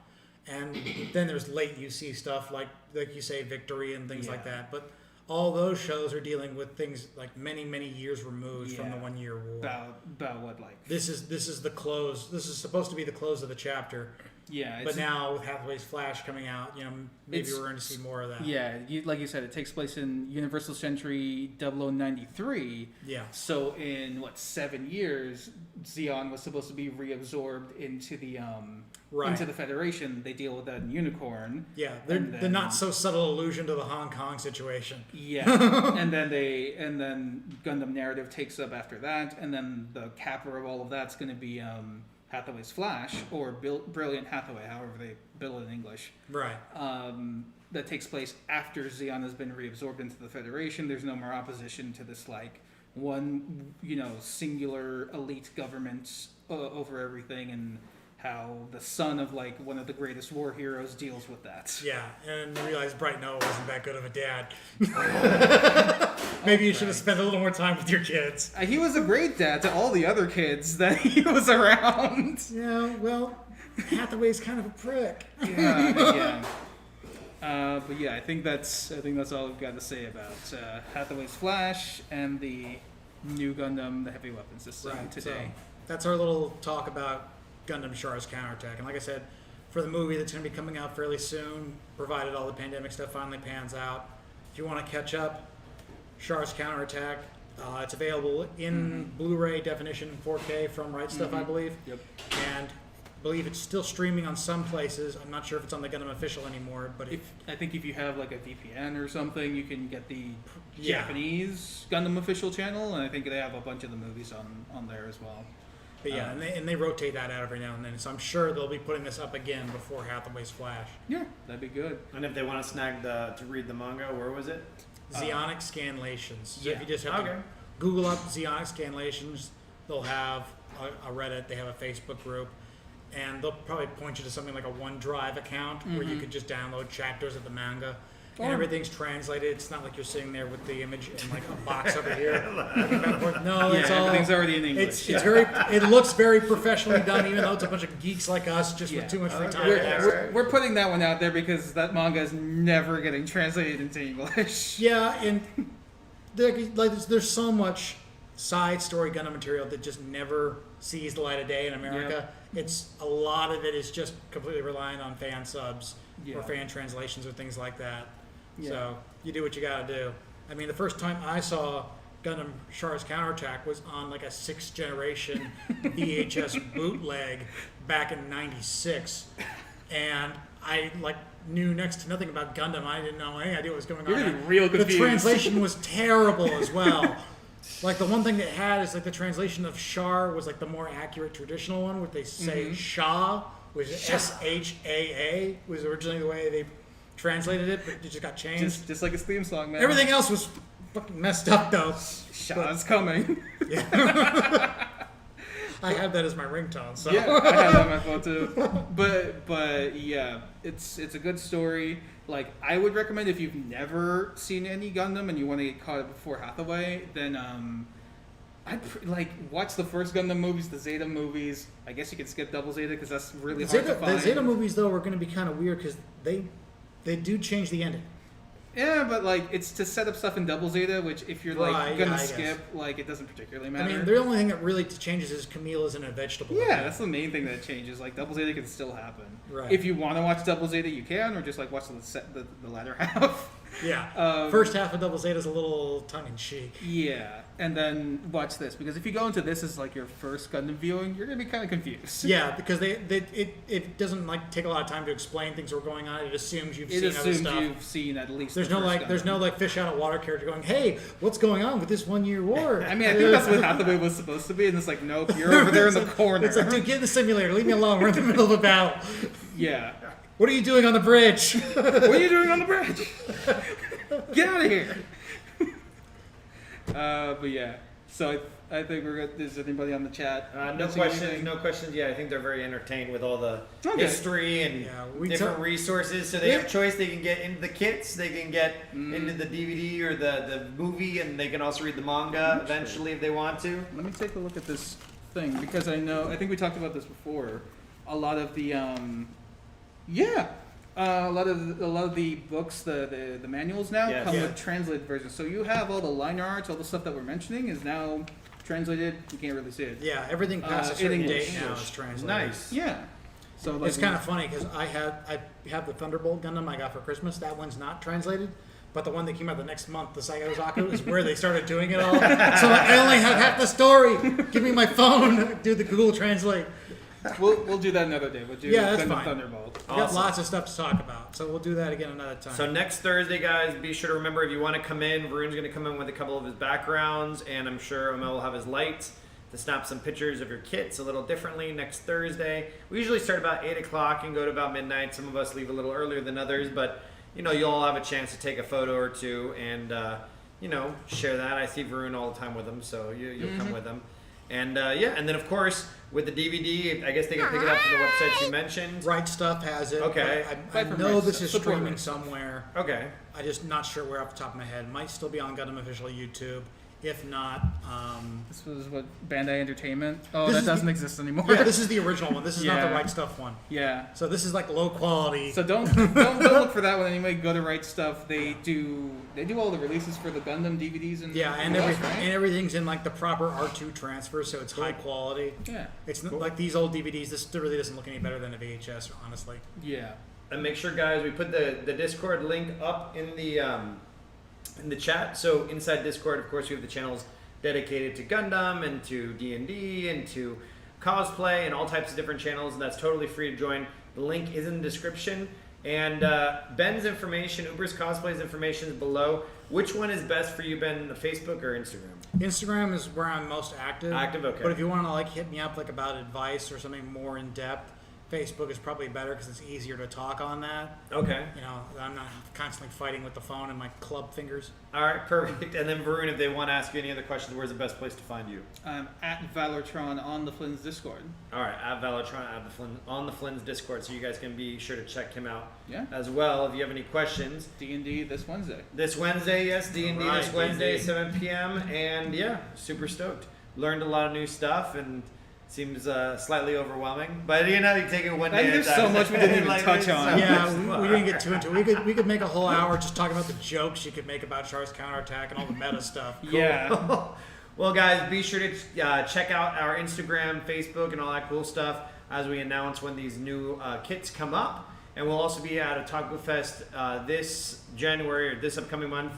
And then there's late UC stuff like you say, Victory and things like that. But all those shows are dealing with things like many years removed from the 1 year war. About what, like this is the close. This is supposed to be the close of the chapter. Yeah, but now with Hathaway's Flash coming out, you know, maybe we're going to see more of that. Yeah, like you said, it takes place in Universal Century 0093. Yeah. So in 7 years, Zeon was supposed to be reabsorbed into the into the Federation. They deal with that in Unicorn. Yeah, the not so subtle allusion to the Hong Kong situation. Yeah, and then Gundam narrative takes up after that, and then the capper of all of that's going to be Hathaway's Flash, or Brilliant Hathaway, however they bill it in English. Right. That takes place after Zeon has been reabsorbed into the Federation. There's no more opposition to this, like, one, singular elite government over everything, and how the son of, like, one of the greatest war heroes deals with that. Yeah, and I realized Bright Noah wasn't that good of a dad. Maybe you should have spent a little more time with your kids. He was a great dad to all the other kids that he was around. Yeah, well, Hathaway's kind of a prick. Yeah. But yeah, I think that's all we've got to say about Hathaway's Flash and the new Gundam, the heavy weapon system today. So that's our little talk about Gundam Char's Counterattack. And like I said, for the movie that's going to be coming out fairly soon, provided all the pandemic stuff finally pans out, if you want to catch up, Char's Counterattack, it's available in Blu-ray definition 4K from Right Stuff, I believe. Yep. And I believe it's still streaming on some places. I'm not sure if it's on the Gundam Official anymore, but I think if you have like a VPN or something, you can get the Japanese Gundam Official channel, and I think they have a bunch of the movies on there as well. But yeah, and they rotate that out every now and then, so I'm sure they'll be putting this up again before Hathaway's Flash. Yeah, that'd be good. And if they want to snag to read the manga, where was it? Zeonic Scanlations. So if you just have to Google up Zeonic Scanlations, they'll have a Reddit, they have a Facebook group, and they'll probably point you to something like a OneDrive account where you could just download chapters of the manga. And everything's translated. It's not like you're sitting there with the image in like a box over here. No, it's all. Everything's already in English. It's very. It looks very professionally done, even though it's a bunch of geeks like us just with too much free time. We're putting that one out there because that manga is never getting translated into English. Yeah, and there's so much side story Gundam material that just never sees the light of day in America. It's a lot of it is just completely reliant on fan subs or fan translations or things like that. Yeah. So you do what you got to do. I mean, the first time I saw Gundam Char's Counterattack was on like a 6th generation VHS bootleg back in '96, and I knew next to nothing about Gundam. I didn't know any idea what was going on. You're real confused. The translation was terrible as well. Like the one thing they had is like the translation of Char was like the more accurate traditional one, where they say Shah, which is SHAA, was originally the way they translated it, but it just got changed. Just like his theme song, man. Everything else was fucking messed up though. Shah's coming. Yeah. I have that as my ringtone. So. Yeah, I have that on my phone too. But yeah, it's a good story. Like, I would recommend if you've never seen any Gundam and you want to get caught up before Hathaway, then watch the first Gundam movies, the Zeta movies. I guess you can skip Double Zeta because that's really hard to find. The Zeta movies though are going to be kind of weird because they do change the ending. Yeah, but it's to set up stuff in Double Zeta, which if you're gonna skip, it doesn't particularly matter. I mean, the only thing that really changes is Camille isn't a vegetable. Yeah, that's the main thing that changes. Like, Double Zeta can still happen. Right. If you want to watch Double Zeta, you can, or just watch the latter half. Yeah. First half of Double Zeta is a little tongue in cheek. Yeah, and then watch this, because if you go into this as like your first Gundam viewing, you're gonna be kind of confused. Yeah, because it doesn't like take a lot of time to explain things that are going on. It assumes you've seen other stuff. You've seen at least. There's no like fish out of water character going, hey, what's going on with this 1 year war? I mean, I think that's what Hathaway was supposed to be, and it's like, nope, you're over there in the corner. It's like, dude, get in the simulator. Leave me alone. We're in the middle of a battle. Yeah. What are you doing on the bridge? What are you doing on the bridge? Get out of here. But yeah, so I think we're good. Is anybody on the chat? No questions. No questions. Yeah, I think they're very entertained with all the history and different resources. So they have choice. They can get into the kits. They can get into the DVD or the movie, and they can also read the manga eventually if they want to. Let me take a look at this thing, because I think we talked about this before. A lot of the a lot of the books, the manuals now come with translated versions. So you have all the liner arts, all the stuff that we're mentioning is now translated. You can't really see it. Yeah, everything past a certain date now is translated. Nice. Yeah. So like, it's kind of funny because I have the Thunderbolt Gundam I got for Christmas. That one's not translated. But the one that came out the next month, the Zaku, is where they started doing it all. So I only have half the story. Give me my phone. Do the Google Translate. We'll do that another day. We'll do that's fine. Thunderbolt. We've got lots of stuff to talk about, so we'll do that again another time. So next Thursday, guys, be sure to remember if you want to come in, Varun's going to come in with a couple of his backgrounds, and I'm sure Omel will have his lights to snap some pictures of your kits a little differently next Thursday. We usually start about 8 o'clock and go to about midnight. Some of us leave a little earlier than others, but you'll all have a chance to take a photo or two and share that. I see Varun all the time with them, so you'll come with them. And and then of course with the DVD, I guess they can pick it up from the websites you mentioned. Right Stuff has it. Okay. I know this is streaming somewhere. Okay. I'm just not sure where off the top of my head. Might still be on Gundam Official YouTube. If not, this was what Bandai Entertainment. Oh, that doesn't exist anymore. Yeah, this is the original one. This is not the Right Stuff one. Yeah. So this is like low quality. So don't look for that one anyway. Go to Right Stuff. They do all the releases for the Gundam DVDs and everything's in like the proper R2 transfer, so it's high quality. Yeah. It's not like these old DVDs. This really doesn't look any better than a VHS, honestly. Yeah. And make sure, guys, we put the Discord link up in the chat. So inside Discord, of course, we have the channels dedicated to Gundam and to D&D and to cosplay and all types of different channels, and that's totally free to join. The link is in the description. And Ben's information, Uber's cosplay's information is below. Which one is best for you, Ben, Facebook or Instagram? Instagram is where I'm most active. Active, okay. But if you want to hit me up about advice or something more in depth, Facebook is probably better because it's easier to talk on that. Okay. I'm not constantly fighting with the phone and my club fingers. All right, perfect. And then Varun, if they want to ask you any other questions, where's the best place to find you? I'm at Valortron on the Flynn's Discord. All right, at Valortron on the Flynn's Discord, so you guys can be sure to check him out. Yeah. As well, if you have any questions. D&D this Wednesday. This Wednesday, yes, D&D this Wednesday, D&D. 7 p.m. And super stoked. Learned a lot of new stuff and. Seems slightly overwhelming, but you take it one day. There's so much we didn't even touch on. We didn't get too into it. We could make a whole hour just talking about the jokes you could make about Char's counterattack and all the meta stuff. Cool. Yeah. Well, guys, be sure to check out our Instagram, Facebook, and all that cool stuff as we announce when these new kits come up. And we'll also be at Otaku Fest this January or this upcoming month.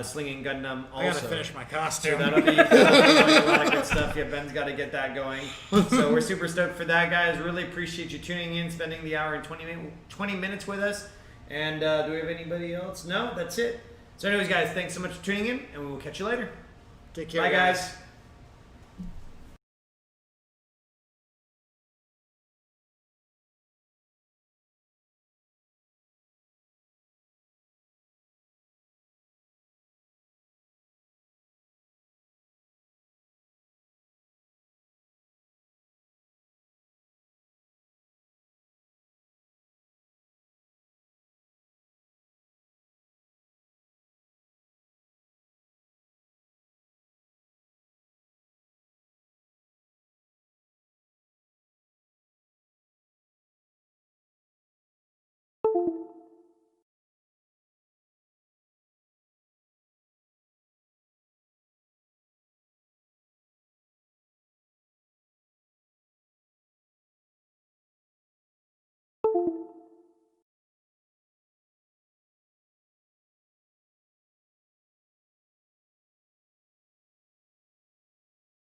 Slinging Gundam also. I gotta finish my costume. So that'll be a lot of good stuff. Yeah, Ben's got to get that going. So we're super stoked for that, guys. Really appreciate you tuning in, spending the hour and 20 minutes with us. And do we have anybody else? No, that's it. So anyways, guys, thanks so much for tuning in, and we will catch you later. Take care, Bye, guys.